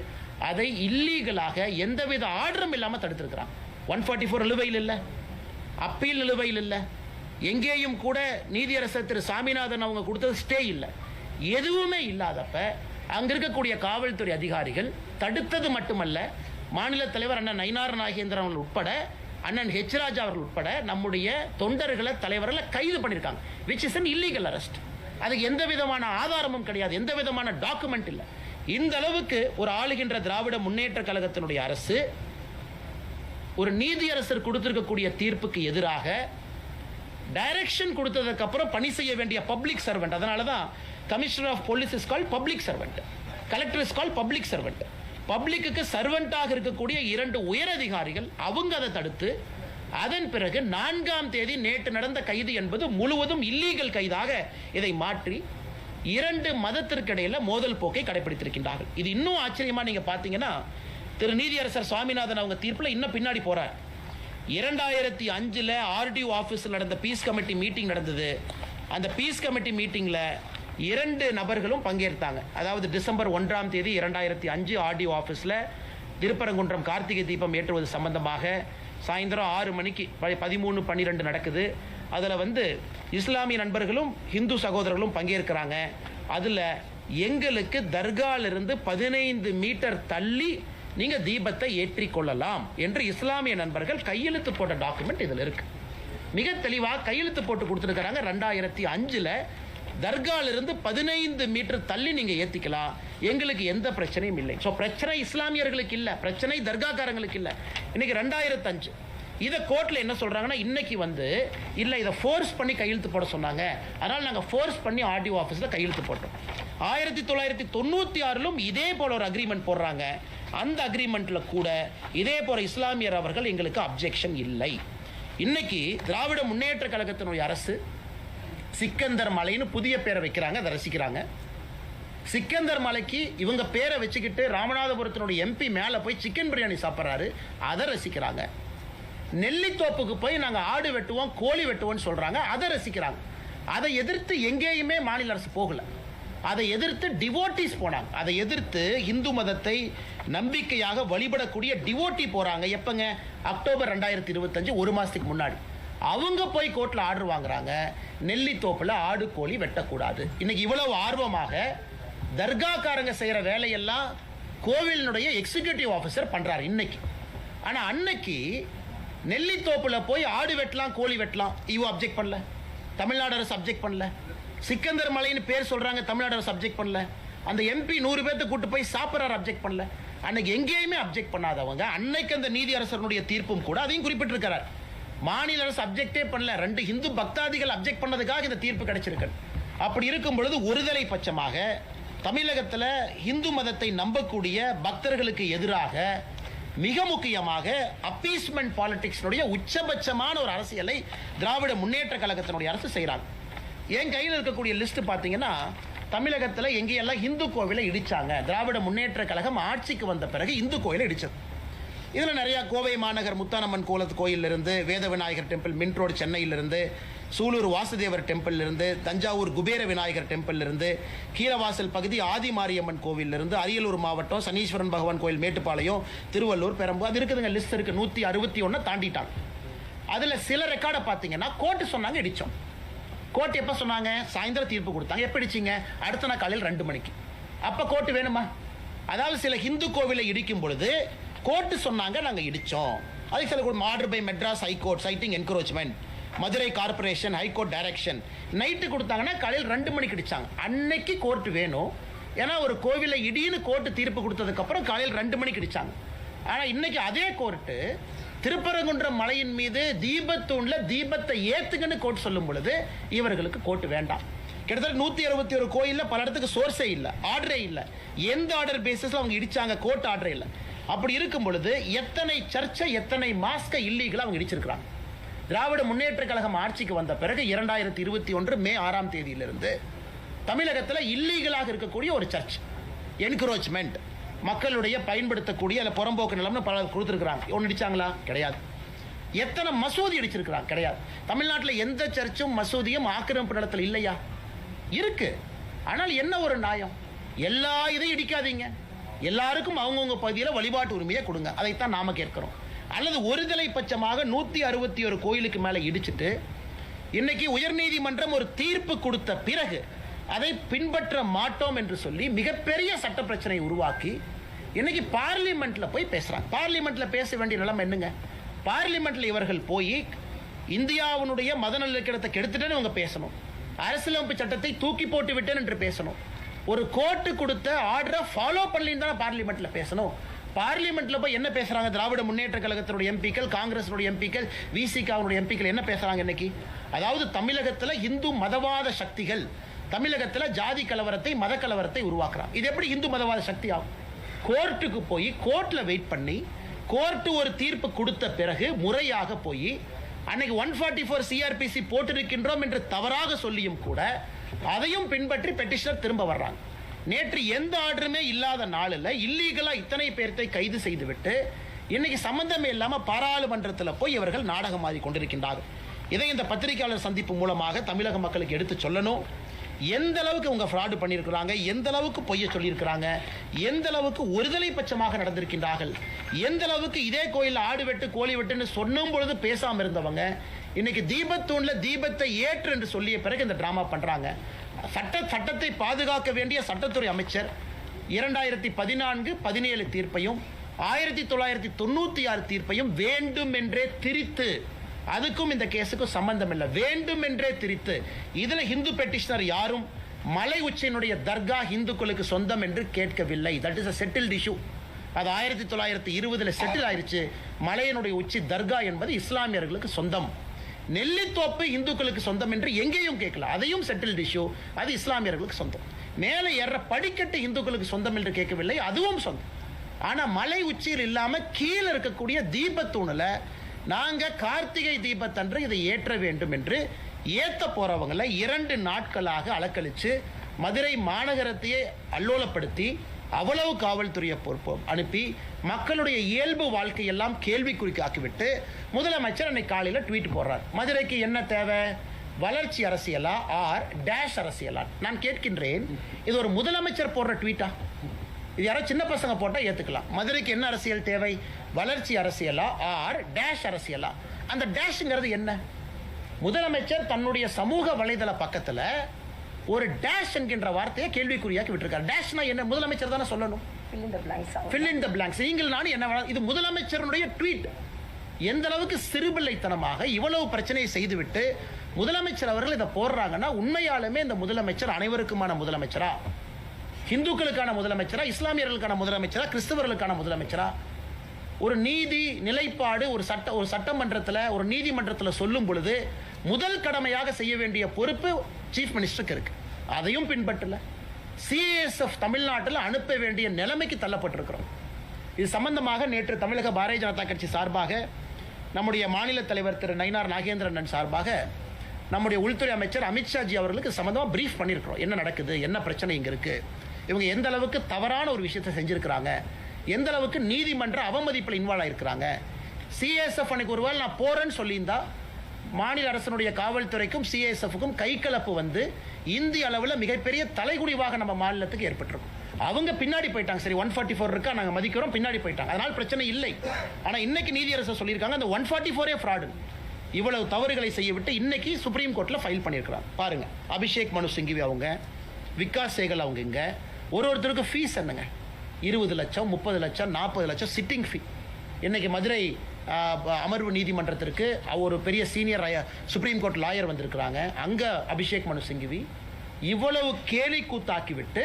அதை இல்லீகலாக எந்தவித ஆர்டரும் இல்லாமல் தடுத்திருக்கிறாங்க. 144 நிலுவையில் இல்லை, அப்பீல் நிலுவையில் இல்லை, எங்கேயும் கூட நீதியரசர் திரு சாமிநாதன் அவங்க கொடுத்தது ஸ்டே இல்லை, எதுவுமே இல்லாதப்ப அங்க இருக்கக்கூடிய காவல்துறை அதிகாரிகள் தடுத்தது மட்டுமல்ல, மாநில தலைவர் அண்ணன் நயினார் நாகேந்திரன் அவர்கள் உட்பட, அண்ணன் ஹெச் ராஜா அவர்கள் உட்பட நம்முடைய தொண்டர்களை, தலைவர்களை கைது பண்ணியிருக்காங்க. Which is an illegal arrest. அதுக்கு எந்த விதமான ஆதாரமும் கிடையாது, எந்த விதமான டாக்குமெண்ட் இல்லை. இந்த அளவுக்கு ஒரு ஆளுகின்ற திராவிட முன்னேற்ற கழகத்தினுடைய அரசு ஒரு நீதியரசர் கொடுத்திருக்கக்கூடிய தீர்ப்புக்கு எதிராக டைரக்ஷன் கொடுத்ததுக்கு அப்புறம் பணி செய்ய வேண்டிய பப்ளிக் சர்வெண்ட், அதனால தான் commissioner of police is called public servant, collector is called public servant. Public சர்வெண்டாக இருக்கக்கூடிய 2 உயரதிகாரிகள் அவங்க அதை தடுத்து, அதன் பிறகு 4ஆம் தேதி நேற்று நடந்த கைது என்பது முழுவதும் இல்லீகல் கைதாக இதை மாற்றி 2 மதத்திற்கு இடையில மோதல் போக்கை கடைபிடித்திருக்கின்றார்கள். இது இன்னும் ஆச்சரியமா நீங்க பாத்தீங்கன்னா, திரு நீதியரசர் சுவாமிநாதன் அவங்க தீர்ப்புல இன்னும் பின்னாடி போறார். 2005 RDO ஆபீஸில் நடந்த பீஸ் கமிட்டி மீட்டிங் நடந்தது. அந்த பீஸ் கமிட்டி மீட்டிங்ல 2 நபர்களும் பங்கேற்றாங்க. அதாவது டிசம்பர் 1ஆம் தேதி 2005 RDO ஆபீஸில் திருப்பரங்குன்றம் கார்த்திகை தீபம் ஏற்றுவது சம்பந்தமாக சாயந்தரம் 6 மணிக்கு 13-12 நடக்குது. அதில் வந்து இஸ்லாமிய நண்பர்களும் இந்து சகோதரர்களும் பங்கேற்கிறாங்க. அதில் எங்களுக்கு தர்காலிருந்து 15 மீட்டர் தள்ளி நீங்க தீபத்தை ஏற்றிக்கொள்ளலாம் என்று இஸ்லாமிய நண்பர்கள் கையெழுத்து போட்ட டாக்குமெண்ட் இதில் இருக்கு. மிக தெளிவாக கையெழுத்து போட்டு கொடுத்துருக்காங்க. 2005 தர்காலிருந்து 15 மீட்டர் தள்ளி நீங்க ஏத்திக்கலாம், எங்களுக்கு எந்த பிரச்சனையும் இல்லை. ஸோ பிரச்சனை இஸ்லாமியர்களுக்கு இல்லை, பிரச்சனை தர்காக்காரங்களுக்கு இல்லை. இன்னைக்கு 2005 இதை கோர்ட்ல என்ன சொல்றாங்கன்னா, இன்னைக்கு வந்து இல்ல இதை ஃபோர்ஸ் பண்ணி கையெழுத்து போட சொன்னாங்க, அதனால நாங்கள் ஃபோர்ஸ் பண்ணி RDO ஆஃபீஸ்ல கையெழுத்து போட்டோம். 1996 இதே போல ஒரு அக்ரிமெண்ட் போடுறாங்க. அந்த அக்ரிமெண்ட்ல கூட இதே போல இஸ்லாமியர் அவர்கள் எங்களுக்கு அப்ஜெக்ஷன் இல்லை. இன்னைக்கு திராவிட முன்னேற்ற கழகத்தினுடைய அரசு சிக்கந்தர் மலைன்னு புதிய பேரை வைக்கிறாங்க, அதை ரசிக்கிறாங்க. சிக்கந்தர் மலைக்கு இவங்க பேரை வச்சுக்கிட்டு ராமநாதபுரத்தினுடைய MP மேல போய் சிக்கன் பிரியாணி சாப்பிட்றாரு, அதை ரசிக்கிறாங்க. நெல்லித்தோப்புக்கு போய் நாங்கள் ஆடு வெட்டுவோம், கோழி வெட்டுவோம்னு சொல்றாங்க, அதை ரசிக்கிறாங்க. அதை எதிர்த்து எங்கேயுமே மாநில அரசு போகல. அதை எதிர்த்து டிவோட்டிஸ் போனாங்க. அதை எதிர்த்து இந்து மதத்தை நம்பிக்கையாக வழிபடக்கூடிய டிவோட்டி போறாங்க. எப்பங்க? அக்டோபர் 2025, 1 மாசத்துக்கு முன்னாடி அவங்க போய் கோர்ட்ல ஆர்டர் வாங்குறாங்க, நெல்லித்தோப்புல ஆடு கோழி வெட்டக்கூடாது. இன்னைக்கு இவ்வளவு ஆர்வமாக தர்காக்காரங்க செய்யற வேலையெல்லாம் கோவிலினுடைய எக்ஸிகியூட்டிவ் ஆஃபீஸர் பண்றாரு இன்னைக்கு. ஆனா அன்னைக்கு நெல்லித்தோப்புல போய் ஆடு வெட்டலாம், கோழி வெட்டலாம், இவ அப்ஜெக்ட் பண்ணல, தமிழ்நாடு அரசு அப்ஜெக்ட் பண்ணல. சிக்கந்தர் மலைன்னு பேர் சொல்றாங்க, தமிழ்நாடு அரசு அப்ஜெக்ட் பண்ணல. அந்த MP 100 பேர்த்து கூட்டு போய் சாப்பிட்றாரு, அப்ஜெக்ட் பண்ணல. அன்னைக்கு எங்கேயுமே அப்ஜெக்ட் பண்ணாதவங்க அன்னைக்கு அந்த நீதி அரசனுடைய தீர்ப்பும் கூட அதையும் குறிப்பிட்டிருக்கிறார். மாநில அரசு அப்ஜெக்டே பண்ணல, 2 இந்து பக்தாதிகள் அப்ஜெக்ட் பண்ணதுக்காக இந்த தீர்ப்பு கிடைச்சிருக்கு. அப்படி இருக்கும் பொழுது ஒருதலை பட்சமாக தமிழகத்தில் இந்து மதத்தை நம்பக்கூடிய பக்தர்களுக்கு எதிராக மிக முக்கியமாக அப்பீஸ்மெண்ட் பாலிடிக்ஸ்னுடைய உச்சபட்சமான ஒரு அரசியலை திராவிட முன்னேற்ற கழகத்தினுடைய அரசு செய்கிறாங்க. என் கையில் இருக்கக்கூடிய லிஸ்ட் பார்த்தீங்கன்னா, தமிழகத்தில் எங்கேயெல்லாம் இந்து கோவிலை இடிச்சாங்க, திராவிட முன்னேற்ற கழகம் ஆட்சிக்கு வந்த பிறகு இந்து கோயிலை இடிச்சது. இதில் நிறையா கோவை மாநகர் முத்தானம்மன் கோயிலிருந்து, வேத விநாயகர் டெம்பிள் மின்ட் ரோடு சென்னையிலிருந்து, சூலூர் வாசுதேவர் டெம்பிளிலிருந்து, தஞ்சாவூர் குபேர விநாயகர் டெம்பிளிலிருந்து, கீழவாசல் பகுதி ஆதிமாரியம்மன் கோவிலிருந்து, அரியலூர் மாவட்டம் சனீஸ்வரன் பகவான் கோயில் மேட்டுப்பாளையம், திருவள்ளூர், பெரம்பூர், அது இருக்குதுங்க, லிஸ்ட் இருக்குது. 161 தாண்டிட்டாங்க. அதில் சில ரெக்கார்டை பார்த்தீங்கன்னா கோர்ட்டு சொன்னாங்க இடித்தோம். கோர்ட் எப்போ சொன்னாங்க? சாயந்தரம் தீர்ப்பு கொடுத்தாங்க. எப்போ இடிச்சிங்க? அடுத்த நாள் காலையில் 2 மணிக்கு. அப்போ கோர்ட்டு வேணுமா? அதாவது சில இந்து கோவிலை இடிக்கும் பொழுது கோர்ட்டு சொன்னாங்க நாங்கள் இடித்தோம். அதுக்கு சில order by Madras high court citing encroachment, Madurai corporation high court direction, night கொடுத்தாங்கன்னா காலையில் 2 மணிக்கு இடிச்சாங்க. அன்னைக்கு கோர்ட் வேணும், ஏன்னா ஒரு கோவிலை இடின்னு கோர்ட்டு தீர்ப்பு கொடுத்ததுக்கு அப்புறம் காலையில் 2 மணிக்கு இடிச்சாங்க. ஆனா இன்னைக்கு அதே கோர்ட்டு திருப்பரங்குன்றம் மலையின் மீது தீபத்தூண்ல தீபத்தை ஏத்துங்கன்னு கோர்ட் சொல்லும் பொழுது இவர்களுக்கு கோர்ட் வேண்டாம். கிட்டத்தட்ட 161 கோயில்ல பல இடத்துக்கு சோர்ஸே இல்ல, ஆர்டரே இல்ல. எந்த ஆர்டர் பேசிஸ்ல அவங்க இடிச்சாங்க? கோர்ட் ஆர்டரே இல்ல. அப்படி இருக்கும் பொழுது எத்தனை சர்ச்சை, எத்தனை மாஸ்க இல்லீகலா அவங்க இடிச்சிருக்காங்க. திராவிட முன்னேற்ற கழகம் ஆட்சிக்கு வந்த பிறகு 2021 மே 6ஆம் தேதியிலிருந்து தமிழகத்தில் இல்லீகலாக இருக்கக்கூடிய ஒரு சர்ச் என்க்ரோச்மெண்ட், மக்களுடைய பயன்படுத்தக்கூடிய அல்ல புறம்போக்கு நிலம்னு பல கொடுத்துருக்காங்க. ஒன்று இடிச்சாங்களா? கிடையாது. எத்தனை மசூதி இடிச்சிருக்கிறாங்க? கிடையாது. தமிழ்நாட்டில் எந்த சர்ச்சும் மசூதியும் ஆக்கிரமிப்பு நிலத்தில் இல்லையா? இருக்கு. ஆனால் என்ன ஒரு நியாயம்? எல்லா இதையும் இடிக்காதீங்க, எல்லாருக்கும் அவங்கவுங்க பகுதியில் வழிபாட்டு உரிமையை கொடுங்க. அதைத்தான் நாம கேட்கிறோம். அல்லது ஒருதலை பட்சமாக 161 கோயிலுக்கு மேலே இடிச்சிட்டு இன்னைக்கு உயர்நீதிமன்றம் ஒரு தீர்ப்பு கொடுத்த பிறகு அதை பின்பற்ற மாட்டோம் என்று சொல்லி மிகப்பெரிய சட்ட பிரச்சனை உருவாக்கி இன்னைக்கு பார்லிமெண்ட்ல போய் பேசுறாங்க. பார்லிமெண்ட்ல பேச வேண்டிய நிலைமை என்னங்க? பார்லிமெண்ட்ல இவர்கள் போய் இந்தியாவுடைய மத நல்லிணக்கத்தை கெடுத்துட்டேன்னு இவங்க பேசணும், அரசியலமைப்பு சட்டத்தை தூக்கி போட்டு விட்டேன் என்று பேசணும், ஒரு கோர்ட்டு கொடுத்த ஆர்டரை ஃபாலோ பண்ணலின்னு தான் பார்லிமெண்ட்ல பேசணும். பார்லிமெண்ட்ல போய் என்ன பேசுறாங்க? திராவிட முன்னேற்ற கழகத்தினுடைய எம்பிக்கள், காங்கிரஸினுடைய எம்பிக்கள், விசிகாவுடைய எம்பிக்கள் என்ன பேசுறாங்க இன்னைக்கு? அதாவது தமிழகத்தில் இந்து மதவாத சக்திகள் தமிழகத்தில் ஜாதி கலவரத்தை, மத கலவரத்தை உருவாக்குறாங்க. இது எப்படி இந்து மதவாத சக்தி ஆகும்? கோர்ட்டுக்கு போய் கோர்ட்ல வெயிட் பண்ணி கோர்ட்டு ஒரு தீர்ப்பு கொடுத்த பிறகு முறையாக போய் அன்னைக்கு 144 சிஆர்பிசி போட்டிருக்கின்றோம் என்று தவறாக சொல்லியும் கூட அதையும் பின்பற்றி பெட்டிஷனர் திரும்ப வர்றாங்க. நேற்று எந்த ஆர்டருமே இல்லாத நாளில் இல்லீகலா இத்தனை பேர்த்தை கைது செய்துவிட்டு இன்னைக்கு சம்பந்தமே இல்லாம பாராளுமன்றத்தில் போய் இவர்கள் நாடகம் ஆடி கொண்டிருக்கின்றார்கள். இதை இந்த பத்திரிகையாளர் சந்திப்பு மூலமாக தமிழக மக்களுக்கு எடுத்து சொல்லணும். எந்த அளவுக்கு அவங்க ஃப்ராடு பண்ணியிருக்கிறாங்க, எந்த அளவுக்கு பொய்ய சொல்லியிருக்கிறாங்க, எந்த அளவுக்கு ஒருதலை பட்சமாக நடந்திருக்கின்றார்கள், எந்த அளவுக்கு இதே கோயில் ஆடு வெட்டு கோழி வெட்டுன்னு சொன்னும் பொழுது பேசாம இருந்தவங்க இன்னைக்கு தீபத்தூண்ல தீபத்தை ஏற்று என்று சொல்லிய பிறகு இந்த டிராமா பண்றாங்க. சட்டத்தை பாதுகாக்க வேண்டிய சட்டத்துறை அமைச்சர் 2014-17 தீர்ப்பையும் 1996 தீர்ப்பையும் வேண்டும் என்றே திரித்து, அதுக்கும் இந்த கேஸுக்கும் சம்பந்தம் இல்லை, வேண்டும் என்றே திரித்து இதுல இந்து பெட்டிஷனர் யாரும் மலை உச்சியினுடைய தர்கா இந்துக்களுக்கு சொந்தம் என்று கேட்கவில்லை. That is a settled issue. அது 1920 செட்டில் ஆயிருச்சு. மலையினுடைய உச்சி தர்கா என்பது இஸ்லாமியர்களுக்கு சொந்தம். நெல்லித்தோப்பு இந்துக்களுக்கு சொந்தம் என்று எங்கேயும் கேட்கல, அதையும் செட்டில்ட் இஷ்யூ. அது இஸ்லாமியர்களுக்கு சொந்தம். மேலே ஏற படிக்கட்டு இந்துக்களுக்கு சொந்தம் என்று கேட்கவில்லை, அதுவும் சொந்தம். ஆனா மலை உச்சியில் இல்லாம கீழே இருக்கக்கூடிய தீபத்தூணில் நாங்க கார்த்திகை தீபத்தன்று இதை ஏற்ற வேண்டும் என்று ஏத்த போறவங்களை 2 நாட்களாக அலக்கழிச்சு மதுரை மாநகரத்தையே அல்லோலப்படுத்தி அவ்வளவு காவல்துறையை அனுப்பி மக்களுடைய இயல்பு வாழ்க்கையெல்லாம் கேள்விக்குறிக்காக்கிவிட்டு முதலமைச்சர் அன்னைக்கு காலையில் ட்வீட் போடுறார். மதுரைக்கு என்ன தேவை? வளர்ச்சி அரசியலா ஆர் டேஷ் அரசியலா? நான் கேட்கின்றேன், இது ஒரு முதலமைச்சர் போடுற ட்வீட்டா? இது யாரோ சின்ன பசங்க போட்டால் ஏற்றுக்கலாம். மதுரைக்கு என்ன அரசியல் தேவை? வளர்ச்சி அரசியலா ஆர் டேஷ் அரசியலா? அந்த டேஷ்ங்கிறது என்ன? முதலமைச்சர் தன்னுடைய சமூக வலைதள பக்கத்தில் ஒரு டேஷ் என்கின்ற வார்த்தையை கேள்விக்குறியாக்கி விட்டுருக்காரு. டேஷ்னா என்ன? முதலமைச்சர் தானே சொல்லணும். fill in the blanks. நீங்கள் நானும் என்ன? இது முதலமைச்சருடைய ட்வீட். எந்த அளவுக்கு சிறுபிள்ளைத்தனமாக இவ்வளவு பிரச்சனையை செய்துவிட்டு முதலமைச்சர் அவர்கள் இதை போடுறாங்கன்னா உண்மையாலுமே இந்த முதலமைச்சர் அனைவருக்குமான முதலமைச்சரா? இந்துக்களுக்கான முதலமைச்சரா? இஸ்லாமியர்களுக்கான முதலமைச்சரா? கிறிஸ்தவர்களுக்கான முதலமைச்சரா? ஒரு நீதி நிலைப்பாடு ஒரு சட்டமன்றத்தில் ஒரு நீதிமன்றத்தில் சொல்லும் பொழுது முதல் கடமையாக செய்ய வேண்டிய பொறுப்பு சீஃப் மினிஸ்டருக்கு இருக்கு. அதையும் பின்பற்றல. சிஎஸ்எஃப் தமிழ்நாட்டில் அனுப்ப வேண்டிய நிலைமைக்கு தள்ளப்பட்டிருக்கிறோம். இது சம்பந்தமாக நேற்று தமிழக பாரதிய ஜனதா கட்சி சார்பாக நம்முடைய மாநில தலைவர் திரு நயினார் நாகேந்திரன் சார்பாக நம்முடைய உள்துறை அமைச்சர் அமித்ஷாஜி அவர்களுக்கு சம்பந்தமாக பிரீஃப் பண்ணியிருக்கிறோம். என்ன நடக்குது, என்ன பிரச்சனை இங்கே இருக்கு, இவங்க எந்த அளவுக்கு தவறான ஒரு விஷயத்தை செஞ்சிருக்கிறாங்க, எந்த அளவுக்கு நீதிமன்ற அவமதிப்பில் இன்வால்வ் ஆயிருக்கிறாங்க. சிஎஸ்எஃப் அன்னைக்கு ஒருவேளை நான் போறேன்னு சொல்லியிருந்தா மாநில அரசனுடைய காவல்துறைக்கும் சிஎஸ்எஃப்க்கும் கைகலப்பு வந்து இந்திய அளவில் மிகப்பெரிய தலைகுடிவாக நம்ம மாநிலத்துக்கு ஏற்பட்டிருக்கும். அவங்க பின்னாடி போயிட்டாங்க. சரி 144 இருக்கா, நாங்கள் மதிக்கிறோம், பின்னாடி போயிட்டாங்க, அதனால் பிரச்சனை இல்லை. ஆனால் இன்னைக்கு நீதியரசர் சொல்லியிருக்காங்க அந்த 144 ஃப்ராடு. இவ்வளவு தவறுகளை செய்ய விட்டு இன்னைக்கு சுப்ரீம் கோர்ட்டில் ஃபைல் பண்ணியிருக்கிறாங்க. பாருங்க, அபிஷேக் மனு சிங்கிவி அவங்க, விகாஸ் சேகல் அவங்க, இங்கே ஒருத்தருக்கு ஃபீஸ் என்னங்க? 20 லட்சம், 30 லட்சம், 40 லட்சம் சிட்டிங் ஃபீ. இன்னைக்கு மதுரை அமர்வு நீதிமன்றத்திற்கு ஒரு பெரிய சீனியர் சுப்ரீம் கோர்ட் லாயர் வந்திருக்கிறாங்க. அங்கே அபிஷேக் மனு சிங்கிவி இவ்வளவு கேலி கூத்தாக்கி விட்டு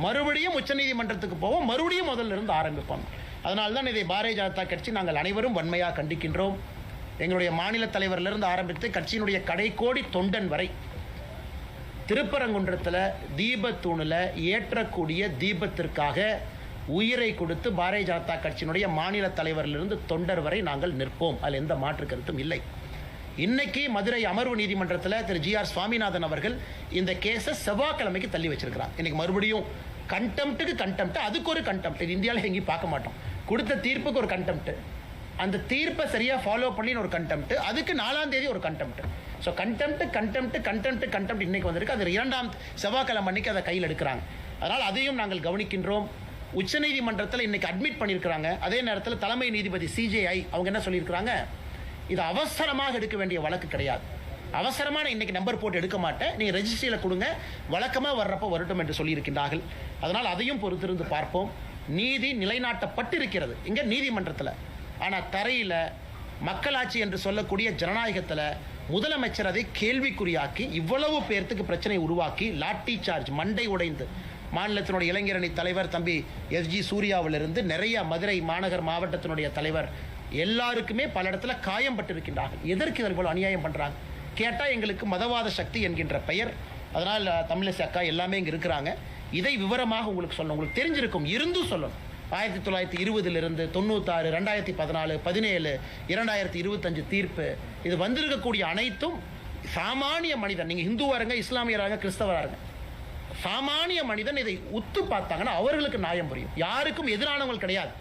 மறுபடியும் உச்சநீதிமன்றத்துக்கு போவோம், மறுபடியும் முதல்ல இருந்து ஆரம்பிப்போம். அதனால தான் இதை பாரதிய ஜனதா கட்சி நாங்கள் அனைவரும் வன்மையாக கண்டிக்கின்றோம். எங்களுடைய மாநில தலைவரிலிருந்து ஆரம்பித்து கட்சியினுடைய கடைக்கோடி தொண்டன் வரை திருப்பரங்குன்றத்தில் தீபத்தூணில் ஏற்றக்கூடிய தீபத்திற்காக உயிரை கொடுத்து பாரதிய ஜனதா கட்சியினுடைய மாநில தலைவரிலிருந்து தொண்டர் வரை நாங்கள் நிற்போம். அதில் எந்த மாற்று கருத்தும் இல்லை. இன்னைக்கு மதுரை அமர்வு நீதிமன்றத்தில் திரு ஜி.ஆர். சுவாமிநாதன் அவர்கள் இந்த கேஸை செவ்வாய்க்கிழமைக்கு தள்ளி வச்சிருக்கிறார். இன்னைக்கு மறுபடியும் கண்டெம்ட்டுக்கு கண்டெம்ட், அதுக்கு ஒரு கண்டெம்ட். இது இந்தியாவில் எங்கேயும் பார்க்க மாட்டோம். கொடுத்த தீர்ப்புக்கு ஒரு கண்டெம்ட், அந்த தீர்ப்பை சரியாக ஃபாலோ பண்ணி ஒரு கண்டெம்ட், அதுக்கு 4ஆம் தேதி ஒரு கண்டெம்ட். ஸோ கண்டெம்ட் இன்னைக்கு வந்திருக்கு. அது 2ஆம் செவ்வாய்க்கிழமை அன்னைக்கு அதை கையில் எடுக்கிறாங்க. அதனால் அதையும் நாங்கள் கவனிக்கின்றோம். உச்சநீதிமன்றத்தில் இன்னைக்கு அட்மிட் பண்ணியிருக்கிறாங்க. அதே நேரத்தில் தலைமை நீதிபதி சிஜேஐ அவங்க என்ன சொல்லியிருக்கிறாங்க, இது அவசரமாக எடுக்க வேண்டிய வழக்கு கிடையாது, அவசரமான இன்னைக்கு நம்பர் போட்டு எடுக்க மாட்டேன், நீங்கள் ரெஜிஸ்ட்ரியில் கொடுங்க, வழக்கமாக வர்றப்போ வரட்டும் என்று சொல்லியிருக்கின்றார்கள். அதனால் அதையும் பொறுத்திருந்து பார்ப்போம். நீதி நிலைநாட்டப்பட்டிருக்கிறது இங்கே நீதிமன்றத்தில். ஆனால் தரையில் மக்களாட்சி என்று சொல்லக்கூடிய ஜனநாயகத்தில் முதலமைச்சர் அதை கேள்விக்குறியாக்கி இவ்வளவு பேர்த்துக்கு பிரச்சனை உருவாக்கி லாட்டி சார்ஜ் மண்டை உடைந்து மாநிலத்தினுடைய இளைஞரணி தலைவர் தம்பி எஸ்ஜி சூர்யாவிலிருந்து நிறைய மதுரை மாநகர் மாவட்டத்தினுடைய தலைவர் எல்லாருக்குமே பல இடத்துல காயம் பட்டிருக்கின்றார்கள். எதற்கு இதில் போல அநியாயம் பண்ணுறாங்க கேட்டால் எங்களுக்கு மதவாத சக்தி என்கின்ற பெயர். அதனால் தமிழிசை அக்கா எல்லாமே இங்கே இருக்கிறாங்க. இதை விவரமாக உங்களுக்கு சொல்லணும், உங்களுக்கு தெரிஞ்சிருக்கும், இருந்தும் சொல்லணும். 1920 96, 2014, 17, 2025 தீர்ப்பு, இது வந்திருக்கக்கூடிய அனைத்தும் சாமானிய மனிதன், நீங்கள் இந்துவாருங்க, இஸ்லாமியராக, கிறிஸ்தவராக, சாமானிய மனிதன் இதை உத்து பார்த்தாங்கன்னா அவர்களுக்கு நியாயம் புரியும். யாருக்கும் எதிரானவங்க கிடையாது.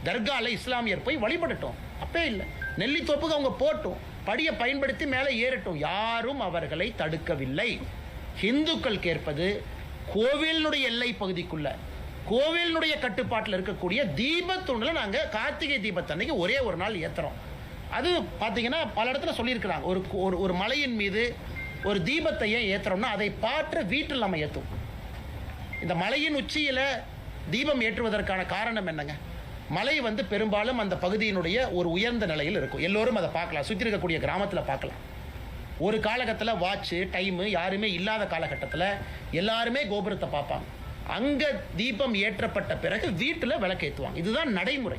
தர்கால இஸ்லாமியர் போய் வழிபடட்டும், அப்பே இல்லை. நெல்லித்தோப்புக்கு அவங்க போட்டும், படியை பயன்படுத்தி மேலே ஏறட்டும், யாரும் அவர்களை தடுக்கவில்லை. இந்துக்கள் கேட்பது கோவிலுடைய எல்லை பகுதிக்குள்ள, கோவிலுடைய கட்டுப்பாட்டில் இருக்கக்கூடிய தீபத்தூணில் நாங்கள் கார்த்திகை தீபத்தன்னைக்கு ஒரே ஒரு நாள் ஏற்றுறோம். அது பார்த்தீங்கன்னா பல இடத்துல சொல்லியிருக்கிறாங்க, ஒரு மலையின் மீது ஒரு தீபத்தை ஏன் ஏற்றுறோம்னா அதை பாற்ற வீட்டில் நம்ம ஏற்றுவோம். இந்த மலையின் உச்சியில் தீபம் ஏற்றுவதற்கான காரணம் என்னங்க, மலை பெரும்பாலும் அந்த பகுதியினுடைய ஒரு உயர்ந்த நிலையில் இருக்கும். எல்லோரும் அதை பார்க்கலாம், சுற்றி இருக்கக்கூடிய கிராமத்தில் பார்க்கலாம். ஒரு காலகட்டத்தில் வாட்சு டைமு யாருமே இல்லாத காலகட்டத்தில் எல்லாருமே கோபுரத்தை பார்ப்பாங்க. அங்கே தீபம் ஏற்றப்பட்ட பிறகு வீட்டில் விளக்கேற்றுவாங்க. இதுதான் நடைமுறை.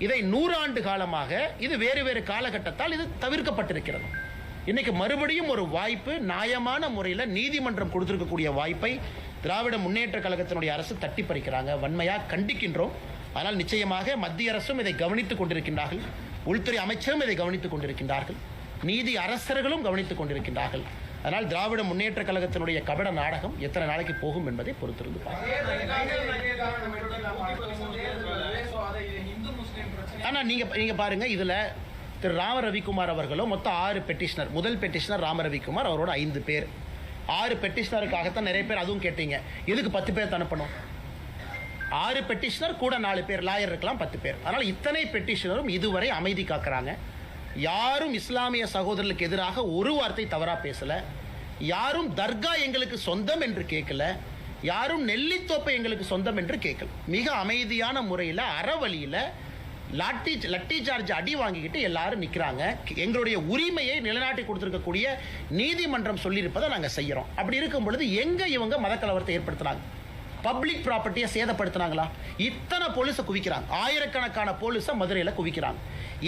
இதை 100 ஆண்டு காலமாக இது வேறு வேறு காலகட்டத்தால் இது தவிர்க்கப்பட்டிருக்கிறது. இன்னைக்கு மறுபடியும் ஒரு வாய்ப்பு, நியாயமான முறையில் நீதிமன்றம் கொடுத்திருக்கக்கூடிய வாய்ப்பை திராவிட முன்னேற்ற கழகத்தினுடைய அரசு தட்டி பறிக்கிறாங்க. வன்மையாக கண்டிக்கின்றோம். ஆனால் நிச்சயமாக மத்திய அரசும் இதை கவனித்துக் கொண்டிருக்கின்றார்கள், உள்துறை அமைச்சரும் இதை கவனித்துக் கொண்டிருக்கின்றார்கள், நீதி அரசர்களும் கவனித்துக் கொண்டிருக்கின்றார்கள். அதனால் திராவிட முன்னேற்ற கழகத்தினுடைய கபட நாடகம் எத்தனை நாளைக்கு போகும் என்பதை பொறுத்திருந்து ஆனால் நீங்க பாருங்க, இதுல திரு ராம ரவிக்குமார் அவர்களும் மொத்தம் 6 பெட்டிஷனர். முதல் பெட்டிஷனர் ராம ரவிக்குமார், அவரோட 5 பேர். 6 பெட்டிஷனருக்காகத்தான் நிறைய பேர் அதுவும் கேட்டீங்க, எதுக்கு 10 பேர் அனுப்பணும்? 6 பெட்டிஷனர் கூட 4 பேர் லாயர் இருக்கலாம், 10 பேர். அதனால் இத்தனை பெட்டிஷனரும் இதுவரை அமைதி காக்கிறாங்க. யாரும் இஸ்லாமிய சகோதரர்களுக்கு எதிராக ஒரு வார்த்தை தவறா பேசல, யாரும் தர்கா எங்களுக்கு சொந்தம் என்று கேட்கல, யாரும் நெல்லித்தோப்பை எங்களுக்கு சொந்தம் என்று கேட்கல. மிக அமைதியான முறையில் அறவழியில் லட்டி சார்ஜ் அடி வாங்கிக்கிட்டு எல்லாரும் நிற்கிறாங்க. எங்களுடைய உரிமையை நிலைநாட்டி கொடுத்திருக்கக்கூடிய நீதிமன்றம் சொல்லியிருப்பதை நாங்கள் செய்கிறோம். அப்படி இருக்கும் பொழுது எங்க இவங்க மதக்கலவரத்தை ஏற்படுத்துறாங்க? பப்ளிக் ப்ராப்பர்ட்டியை சேதப்படுத்தினாங்களா? இத்தனை போலீஸை குவிக்கிறாங்க, ஆயிரக்கணக்கான போலீஸை மதுரையில் குவிக்கிறாங்க.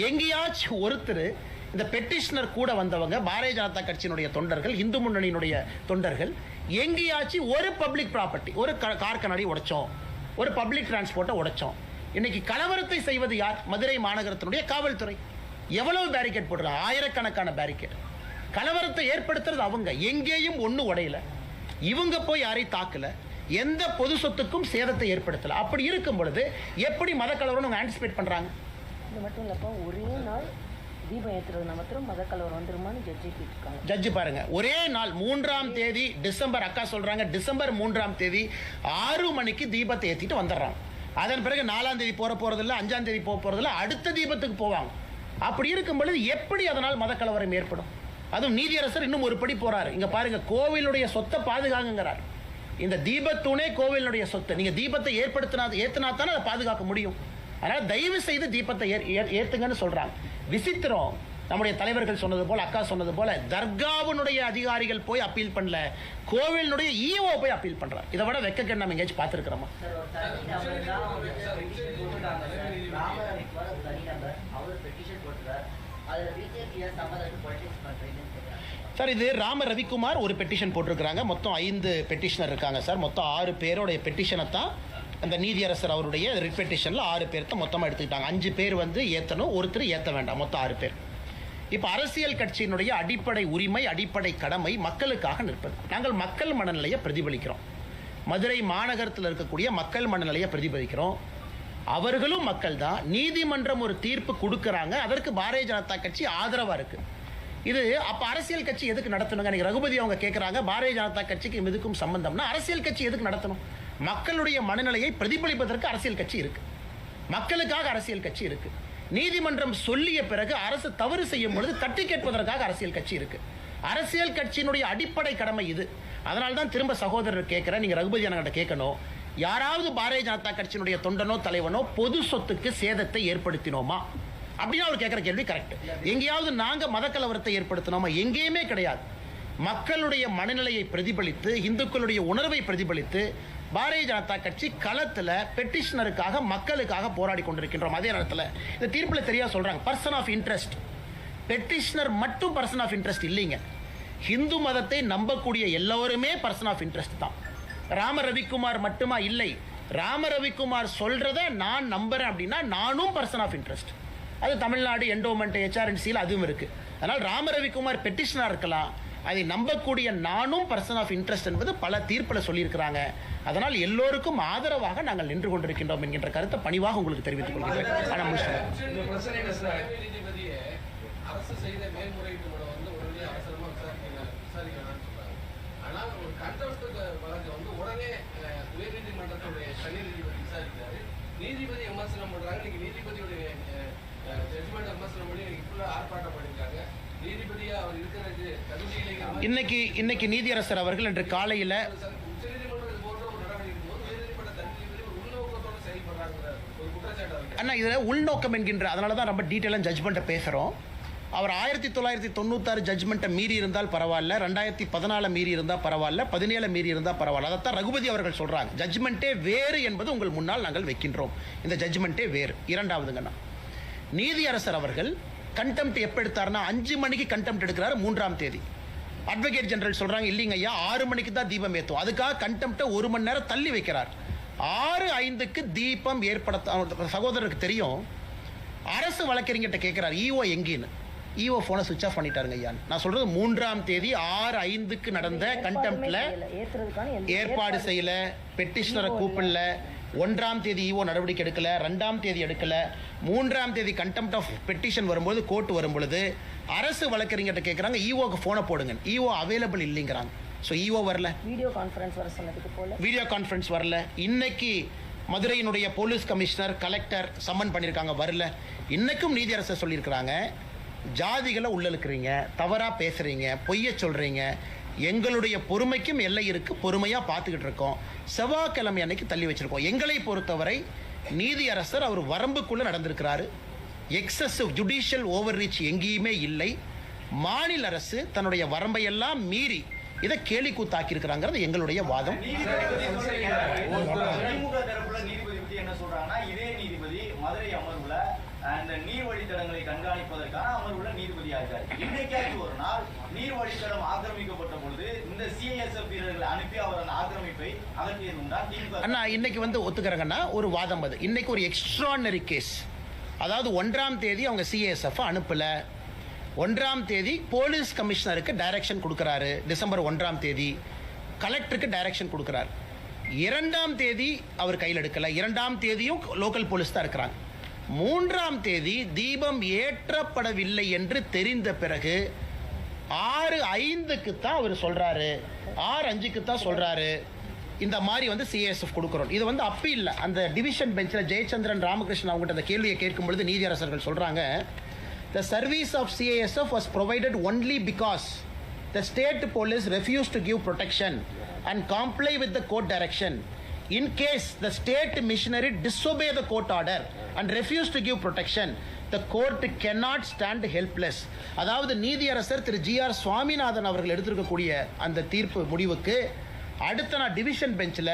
எங்கேயாச்சும் ஒருத்தர் இந்த பெட்டிஷனர் கூட வந்தவங்க பாரதிய ஜனதா கட்சியினுடைய தொண்டர்கள், இந்து முன்னணியினுடைய தொண்டர்கள், எங்கேயாச்சும் ஒரு பப்ளிக் ப்ராப்பர்ட்டி, ஒரு கார் கண்ணாடி உடைச்சோம், ஒரு பப்ளிக் டிரான்ஸ்போர்ட்டை உடைச்சோம்? இன்னைக்கு கலவரத்தை செய்வது யார்? மதுரை மாநகரத்தினுடைய காவல்துறை. எவ்வளவு பேரிகேட் போடுறாங்க? ஆயிரக்கணக்கான பேரிகேட். கலவரத்தை ஏற்படுத்துறது அவங்க. எங்கேயும் ஒன்று உடையல, இவங்க போய் யாரையும் தாக்கல, எந்த பொது சொத்துக்கும் சேதத்தை ஏற்படுத்தல. அப்படி இருக்கும் பொழுது எப்படி மத கலவரம் ஆன்டிசிபேட் பண்றாங்க? இது மட்டும் இல்லப்பா, ஒரே நாள் தீபம் ஏற்றுறது மாத்திரம் மத கலவரம் வந்துருமான்னு ஜட்ஜி கேட்டிருக்காங்க. ஜட்ஜி பாருங்க, ஒரே நாள் 3ஆம் தேதி டிசம்பர், அக்கா சொல்றாங்க டிசம்பர் 3ஆம் தேதி 6 மணிக்கு தீபத்தை ஏற்றிட்டு வந்துடுறாங்க. அதன் பிறகு 4ஆம் தேதி போறதில்ல, 5ஆம் தேதி போறதில்ல, அடுத்த தீபத்துக்கு போவாங்க. அப்படி இருக்கும் பொழுது எப்படி அதனால் மத கலவரம் ஏற்படும்? அதுவும் நீதியரசர் இன்னும் ஒரு படி போறாரு. இங்க பாருங்க, கோவிலுடைய சொத்தை பாதுகாங்கிறார். இந்த தீபத்தூணே கோவிலுடைய சொத்து. நீங்க தீபத்தை ஏத்தினா தானே அதை பாதுகாக்க முடியும். அதனால தயவு செய்து தீபத்தை ஏத்துங்கன்னு சொல்றாங்க. விசித்திரம், நம்முடைய தலைவர்கள் சொன்னது போல, அக்கா சொன்னது போல, தர்காவினுடைய அதிகாரிகள் போய் அப்பீல் பண்ணல, கோவிலினுடைய ஈஓ போய் அப்பீல் பண்றார். இதை விட வெக்கக்கேடு நம்ம எங்கேயாச்சும் பார்த்துருக்கிறோமா? சார், இது ராம ரவிக்குமார் ஒரு பெட்டிஷன் போட்டிருக்கிறாங்க. மொத்தம் 5 பெட்டிஷனர் இருக்காங்க சார். மொத்தம் 6 பேரோடைய பெட்டிஷனை தான் அந்த நீதியரசர் அவருடைய ரிட் பெட்டிஷனில் 6 பேர் தான் மொத்தமாக எடுத்துக்கிட்டாங்க. 5 பேர் வந்து ஏற்றணும், ஒருத்தர் ஏற்ற வேண்டாம், மொத்தம் 6 பேர். இப்போ அரசியல் கட்சியினுடைய அடிப்படை உரிமை, அடிப்படை கடமை மக்களுக்காக நிற்பது. நாங்கள் மக்கள் மனநிலையை பிரதிபலிக்கிறோம். மதுரை மாநகரத்தில் இருக்கக்கூடிய மக்கள் மனநிலையை பிரதிபலிக்கிறோம். அவர்களும் மக்கள் தான். நீதிமன்றம் ஒரு தீர்ப்பு கொடுக்குறாங்க, அதற்கு பாரதிய ஜனதா கட்சி ஆதரவாக இருக்கு. இது அப்போ அரசியல் கட்சி எதுக்கு நடத்தணுங்க? நீங்கள் ரகுபதி அவங்க கேட்குறாங்க, பாரதிய ஜனதா கட்சிக்கு இதுக்கும் சம்பந்தம்னா அரசியல் கட்சி எதுக்கு நடத்தணும்? மக்களுடைய மனநிலையை பிரதிபலிப்பதற்கு அரசியல் கட்சி இருக்கு, மக்களுக்காக அரசியல் கட்சி இருக்கு. நீதிமன்றம் சொல்லிய பிறகு அரசு தவறு செய்யும் பொழுது தட்டி கேட்பதற்காக அரசியல் கட்சி இருக்கு. அரசியல் கட்சியினுடைய அடிப்படை கடமை இது. அதனால தான் திரும்ப சகோதரர் கேட்கிறேன், நீங்க ரகுபதி அண்ணங்கிட்ட கேட்கணும், யாராவது பாரதிய ஜனதா கட்சியினுடைய தொண்டனோ தலைவனோ பொது சொத்துக்கு சேதத்தை ஏற்படுத்தினோமா அப்படின்னு அவர் கேட்கிற கேள்வி கரெக்ட். எங்கேயாவது நாங்க மத கலவரத்தை ஏற்படுத்தினோமா? எங்கேயுமே கிடையாது. மக்களுடைய மனநிலையை பிரதிபலித்து, இந்துக்களுடைய உணர்வை பிரதிபலித்து பாரதிய ஜனதா கட்சி களத்தில் பெட்டிஷனருக்காக, மக்களுக்காக போராடி கொண்டிருக்கின்றோம். அதே நேரத்தில் இந்த தீர்ப்பில் தெரியா சொல்றாங்க, பர்சன் ஆஃப் இன்ட்ரெஸ்ட். பெட்டிஷனர் மட்டும் பர்சன் ஆஃப் இன்ட்ரெஸ்ட் இல்லைங்க. ஹிந்து மதத்தை நம்பக்கூடிய எல்லோருமே பர்சன் ஆஃப் இன்ட்ரெஸ்ட் தான். ராம ரவிக்குமார் மட்டுமா? இல்லை. ராம ரவிக்குமார் சொல்றத நான் நம்புறேன் அப்படின்னா நானும் பர்சன் ஆஃப் இன்ட்ரெஸ்ட். அது தமிழ்நாடு என்டோமெண்ட் HRNCயில் அதுவும் இருக்கு. அதனால் ராம ரவிக்குமார் பெட்டிஷனாக இருக்கலாம், அதை நம்பக்கூடிய நானும் பர்சன் ஆஃப் இன்ட்ரெஸ்ட் என்பது பல தீர்ப்பில் சொல்லியிருக்கிறாங்க. அதனால் எல்லோருக்கும் ஆதரவாக நாங்கள் நின்று கொண்டிருக்கின்றோம் என்கின்ற கருத்தை பணிவாக உங்களுக்கு தெரிவித்துக் கொள்கிறேன். நீதிபதி விமர்சனம் பண்றாங்க. நீதிபதியுடைய ஜட்ஜ்மெண்ட் விமர்சனம் பண்ணி ஆர்ப்பாட்டம் பண்ணிருக்காங்க. நீதிபதியா அவர் இருக்கிறது தகுதி இன்னைக்கு நீதியரசர் அவர்கள் இன்று காலையில் உச்சநீதிமன்றம் போன்ற ஒரு நடவடிக்கை போது உயர்நீதிமன்ற நீதிபதி ஒரு உள்நோக்கத்தோடு செயல்படுறாங்க ஒரு குற்றச்சாட்டு. அண்ணா, இதில் உள்நோக்கம் என்கின்ற, அதனால தான் ரொம்ப டீட்டெயிலாக ஜட்ஜ்மெண்ட்டை பேசுகிறோம். அவர் 1996 ஜட்ஜ்மெண்ட்டை மீறி இருந்தால் பரவாயில்ல, 2014 மீறி இருந்தால் பரவாயில்ல, 17 மீறி இருந்தால் பரவாயில்ல. அதைத்தான் ரகுபதி அவர்கள் சொல்கிறாங்க. ஜட்ஜ்மெண்ட்டே வேறு என்பது உங்கள் முன்னால் நாங்கள் வைக்கின்றோம். இந்த ஜட்ஜ்மெண்ட்டே வேறு. இரண்டாவதுங்கண்ணா, நீதியரசர் அவர்கள் கண்டெம்ட் எப்போ எடுத்தார்னா 5 மணிக்கு கண்டெம்ட் எடுக்கிறாரு 3ஆம் தேதி. அட்வொகேட் ஜெனரல் சொல்கிறாங்க, இல்லைங்க ஐயா 6 மணிக்கு தான் தீபம் ஏற்றும். அதுக்காக கண்டெம்ட்டை 1 மணி நேரம் தள்ளி வைக்கிறார். 6:05க்கு தீபம் ஏற்படுத்த சகோதரருக்கு தெரியும். அரசு வழக்கறிஞர்கிட்ட கேட்குறாரு, ஈஓ எங்கேன்னு. ஈஓ ஃபோனை சுவிச் ஆஃப் பண்ணிட்டாருங்க ஐயா. நான் சொல்றது 3ஆம் தேதி 6:05க்கு நடந்த கண்டெம்ப்ட்ல ஏற்பாடு செய்யல, பெட்டிஷனரை கூப்பிடல, 1ஆம் தேதி ஈஓ நடவடிக்கை எடுக்கல, 2ஆம் தேதி எடுக்கல, 3ஆம் தேதி கண்டெம்ப்ட் ஆஃப் பெட்டிஷன் வரும்போது, கோர்ட் வரும்பொழுது அரசு வழக்கறிஞர்கிட்ட கேட்குறாங்க, ஈஓக்கு ஃபோனை போடுங்க. ஈஓ அவைலபிள் இல்லைங்கிறாங்க. ஸோ ஈஓ வரல, வீடியோ கான்ஃபரன்ஸ் வரல. இன்னைக்கு மதுரையினுடைய போலீஸ் கமிஷனர், கலெக்டர் சம்மன் பண்ணியிருக்காங்க, வரல. இன்னைக்கும் நீதியரசர் சொல்லியிருக்கிறாங்க, ஜாதிகளை உள்ளழுக்கிறீங்க, தவறா பேசுறீங்க, பொய்ய சொல்றீங்க, எங்களுடைய பொறுமைக்கும் எல்லை இருக்கு, பொறுமையா பார்த்துக்கிட்டு இருக்கோம், செவ்வாய்க்கிழமை அன்னைக்கு தள்ளி வச்சிருக்கோம். எங்களை பொறுத்தவரை நீதியரசர் அவர் வரம்புக்குள்ள நடந்திருக்கிறாரு. எக்ஸசிவ் ஜுடிஷியல் ஓவர் ரீச் எங்கேயுமே இல்லை. மாநில அரசு தன்னுடைய வரம்பை எல்லாம் மீறி இதை கேலி கூத்தாக்கி இருக்கிறாங்கிறது எங்களுடைய வாதம். மதுரை அமர்வுல அந்த நீர் வழித்தடங்களை கண்காணிப்பதற்கான அமர்வுல நீதிபதியாக இருக்காரு. இன்றைக்காச்சும் ஒரு நாள் நீர் வழித்தடம் ஆக்கிரமிக்கப்பட்ட பொழுது இந்த CISF வீரர்களை அனுப்பி அவர் அந்த ஆக்கிரமிப்பை அகற்றியது உண்டா? அண்ணா, இன்னைக்கு ஒத்துக்கிறங்கன்னா ஒரு வாதம் அது. இன்னைக்கு ஒரு எக்ஸ்ட்ரானரி கேஸ். அதாவது 1ஆம் தேதி அவங்க CISF அனுப்பல, 1ஆம் தேதி போலீஸ் கமிஷனருக்கு டைரக்ஷன் கொடுக்கிறாரு, டிசம்பர் 1ஆம் தேதி கலெக்டருக்கு டைரக்ஷன் கொடுக்கிறார். 2ஆம் தேதி அவர் கையில் எடுக்கல, 2ஆம் தேதியும் லோக்கல் போலீஸ் தான் இருக்கிறாங்க. 3ஆம் தேதி தீபம் ஏற்றப்படவில்லை என்று தெரிந்த பிறகு 6:05க்கு தான் அவர் சொல்றாரு, 6:05க்கு தான் சொல்றாரு, இந்த மாதிரி CISF கொடுக்கிறோம். இது அப்பீல் அந்த டிவிஷன் பெஞ்சில் ஜெயச்சந்திரன் ராமகிருஷ்ணன் அவங்ககிட்ட அந்த கேள்வியை கேட்கும் பொழுது நீதியரசர்கள் சொல்றாங்க, the service of CISF was provided only because the state police refused to give protection and comply with the court direction. In case the state missionary disobey the court order and refuse to give protection, the court cannot stand helpless. அதாவது நீதியரசர் திரு GR Swaminathan அவர்கள் எடுத்திருக்கக்கூடிய அந்த தீர்ப்பு முடிவுக்கு அடுத்த நாள் division பெஞ்சில்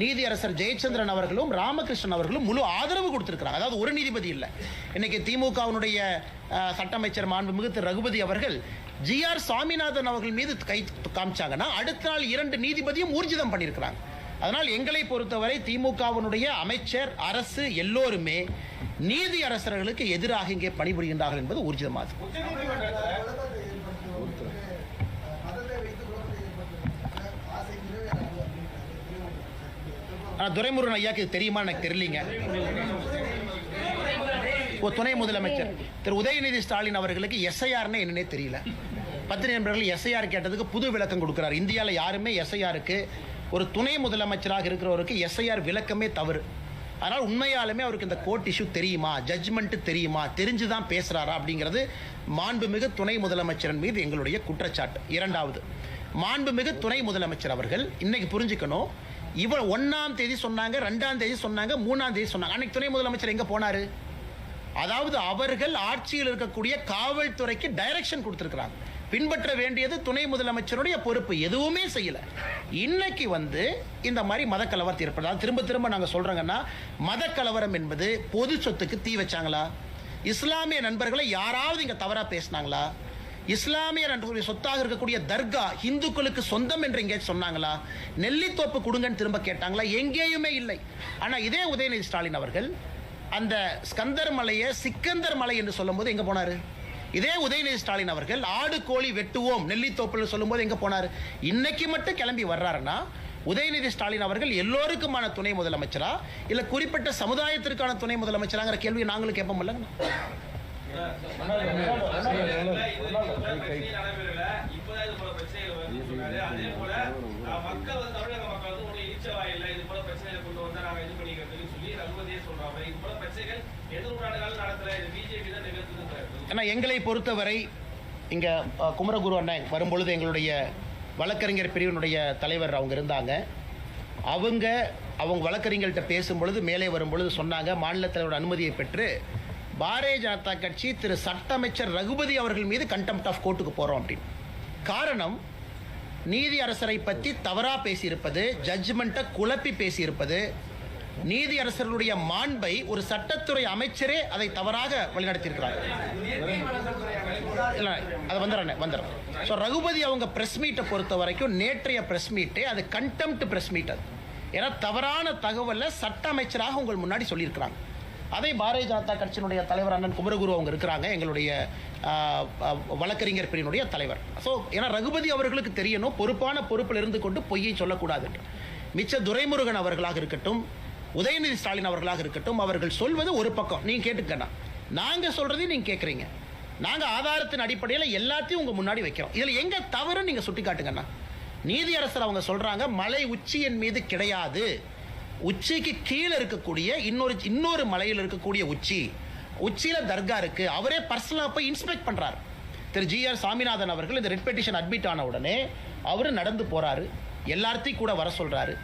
நீதியரசர் ஜெயச்சந்திரன் அவர்களும் ராமகிருஷ்ணன் அவர்களும் முழு ஆதரவு கொடுத்திருக்கிறாங்க. அதாவது ஒரு நீதிபதி இல்லை. இன்னைக்கு திமுகவினுடைய சட்ட அமைச்சர் மாண்புமிகு திரு ரகுபதி அவர்கள் GR சுவாமிநாதன் அவர்கள் மீது கை காமிச்சாங்கன்னா அடுத்த நாள் 2 நீதிபதியும் ஊர்ஜிதம் பண்ணியிருக்கிறாங்க. அதனால் எங்களை பொறுத்தவரை திமுகவினுடைய அமைச்சர் அரசு எல்லோருமே நீதி அரசர்களுக்கு எதிராக இங்கே பணிபுரிகின்றார்கள் என்பது ஊர்ஜிதமாகும். துரைமுருகன் ஐயாக்கு தெரியுமா எனக்கு தெரியலீங்க. துணை முதலமைச்சர் திரு உதயநிதி ஸ்டாலின் அவர்களுக்கு எஸ்ஐஆர்னு என்னன்னே தெரியல. பத்திரிகை நண்பர்கள் எஸ்ஐஆர் கேட்டதுக்கு புது விளக்கம் கொடுக்கிறார். இந்தியாவில் யாருமே எஸ்ஐஆருக்கு ஒரு துணை முதலமைச்சராக இருக்கிறவருக்கு எஸ்ஐஆர் விளக்கமே தவறு. அதனால் உண்மையாலுமே அவருக்கு இந்த கோர்ட் இஷ்யூ தெரியுமா, ஜட்ஜ்மெண்ட் தெரியுமா, தெரிஞ்சுதான் பேசுறாரா அப்படிங்கிறது மாண்புமிகு துணை முதலமைச்சரின் மீது எங்களுடைய குற்றச்சாட்டு. இரண்டாவது, மாண்புமிகு துணை முதலமைச்சர் அவர்கள் இன்னைக்கு புரிஞ்சுக்கணும், இவர் 1ஆம் தேதி சொன்னாங்க, 2ஆம் தேதி சொன்னாங்க, 3ஆம் தேதி சொன்னாங்க. அன்னைக்கு துணை முதலமைச்சர் எங்க போனாரு? அதாவது அவர்கள் ஆட்சியில் இருக்கக்கூடிய காவல்துறைக்கு டைரக்ஷன் கொடுத்திருக்கிறாங்க. பின்பற்ற வேண்டியது துணை முதலமைச்சருடைய பொறுப்பு. எதுவுமே செய்யல. இன்னைக்கு இந்த மாதிரி மதக்கலவரத்தை ஏற்படுது. திரும்ப திரும்ப நாங்க சொல்றோங்கன்னா, மதக்கலவரம் என்பது பொது சொத்துக்கு தீ வச்சாங்களா? இஸ்லாமிய நண்பர்களை யாராவது இங்க தவறா பேசினாங்களா? இஸ்லாமிய நண்பர்களுடைய சொத்தாக இருக்கக்கூடிய தர்கா இந்துக்களுக்கு சொந்தம் என்று எங்கேயும் சொன்னாங்களா? நெல்லித்தோப்பு கொடுங்கன்னு திரும்ப கேட்டாங்களா? எங்கேயுமே இல்லை. ஆனா இதே உதயநிதி ஸ்டாலின் அவர்கள் அந்த ஸ்கந்தர் மலையை சிக்கந்தர் மலை என்று சொல்லும் போது எங்க போனாரு? இதே உதயநிதி ஸ்டாலின் அவர்கள் ஆடு கோழி வெட்டுவோம் நெல்லித்தோப்பில் சொல்லும் போது எங்க போனாரு? இன்னைக்கு மட்டும் கிளம்பி வர்றாருன்னா உதயநிதி ஸ்டாலின் அவர்கள் எல்லோருக்குமான துணை முதலமைச்சரா இல்ல குறிப்பிட்ட சமுதாயத்திற்கான துணை முதலமைச்சராங்கிற கேள்வியை நாங்களும் கேட்போம்ல. எங்களை பொறுத்தவரை இங்க குமரகுரு அண்ணன் வரும்பொழுது எங்களுடைய வழக்கறிஞர் பிரிவினுடைய தலைவர் அவங்க இருந்தாங்க. அவங்க வழக்கறிஞர்கள்ட்ட பேசும்பொழுது மேலே வரும்பொழுது சொன்னாங்க, மாநில தலைவரோட அனுமதியை பெற்று பாரதிய ஜனதா கட்சி திரு சட்ட அமைச்சர் ரகுபதி அவர்கள் மீது கண்டெம்ட் ஆஃப் கோர்ட்டுக்கு போறோம் அப்படின்னு. காரணம், நீதி அரசரை பற்றி தவறா பேசியிருப்பது, ஜட்ஜ்மெண்ட்டை குழப்பி பேசியிருப்பது, நீதி அரசர்களுடைய மாண்பை ஒரு சட்டத்துறை அமைச்சரே அதை தவறாக வழிநடத்தியிருக்கிறார். அது வந்துடுறேன். ஸோ ரகுபதி அவங்க பிரஸ் மீட்டை பொறுத்த வரைக்கும் நேற்றைய பிரஸ் மீட்டே அது கண்டெம்ட் பிரஸ் மீட். அது ஏன்னா தவறான தகவலை சட்ட அமைச்சராக உங்கள் முன்னாடி சொல்லியிருக்கிறாங்க. அதை பாரதிய ஜனதா கட்சியினுடைய தலைவர் அண்ணன் குமரகுரு அவங்க இருக்கிறாங்க, எங்களுடைய வழக்கறிஞர் பிரிவினுடைய தலைவர். ஸோ ஏன்னா ரகுபதி அவர்களுக்கு தெரியணும், பொறுப்பில் இருந்து கொண்டு பொய்யை சொல்லக்கூடாது. மிச்ச துரைமுருகன் அவர்களாக இருக்கட்டும், உதயநிதி ஸ்டாலின் அவர்களாக இருக்கட்டும், அவர்கள் சொல்வது ஒரு பக்கம், நீங்க கேட்டுக்கண்ணா, நாங்க சொல்றதையும் நீங்க கேட்குறீங்க. நாங்க ஆதாரத்தின் அடிப்படையில் எல்லாத்தையும் உங்க முன்னாடி வைக்கிறோம். இதுல எங்க தவறு நீங்க சுட்டி காட்டுங்கண்ணா. நீதியரசர் அவங்க சொல்றாங்க, மலை உச்சியின் மீது கிடையாது, உச்சிக்கு கீழே இருக்கக்கூடிய இன்னொரு மலையில் இருக்கக்கூடிய உச்சியில தர்கா இருக்கு. அவரே பர்சனலா போய் இன்ஸ்பெக்ட் பண்றாரு. திரு GR சாமிநாதன் அவர்கள் இந்த ரிட் பெட்டிஷன் அட்மிட் ஆன உடனே அவரு நடந்து போறாரு, எல்லாத்தையும் கூட வர சொல்றாரு.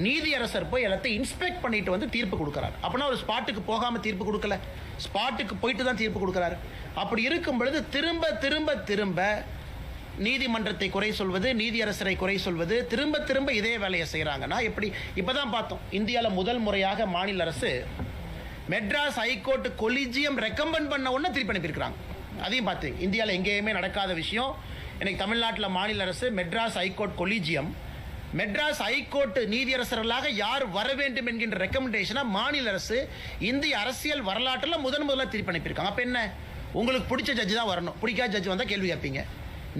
நீதியரசர் போய் எல்லாத்தையும் இன்ஸ்பெக்ட் பண்ணிட்டு தீர்ப்பு கொடுக்கிறார். அப்படின்னா ஒரு ஸ்பாட்டுக்கு போகாம தீர்ப்பு கொடுக்கல, ஸ்பாட்டுக்கு போயிட்டு தான் தீர்ப்பு கொடுக்கிறாரு. அப்படி இருக்கும் பொழுது திரும்ப திரும்ப திரும்ப நீதிமன்றத்தை குறை சொல்வது, நீதியரசரை குறை சொல்வது, திரும்ப திரும்ப இதே வேலையை செய்யறாங்கன்னா எப்படி? இப்பதான் பார்த்தோம், இந்தியாவில் முதல் முறையாக மாநில அரசு மெட்ராஸ் ஹைகோர்ட் கொலிஜியம் ரெக்கமெண்ட் பண்ண உடனே திருப்பி அனுப்பியிருக்கிறாங்க. அதையும் பார்த்து இந்தியாவில் எங்கேயுமே நடக்காத விஷயம். இன்னைக்கு தமிழ்நாட்டில் மாநில அரசு Madras high court collegium, Madras high court நீதியரசர்களாக யார் வர வேண்டும் என்கின்ற ரெக்கமெண்டேஷனை மாநில அரசு இந்திய அரசியல் வரலாற்றில் முதல்ல திருப்பி அனுப்பியிருக்காங்க. அப்ப என்ன, உங்களுக்கு பிடிச்ச ஜட்ஜு தான் வரணும், பிடிக்காத ஜட்ஜு வந்தால் கேள்வி கேட்பீங்க.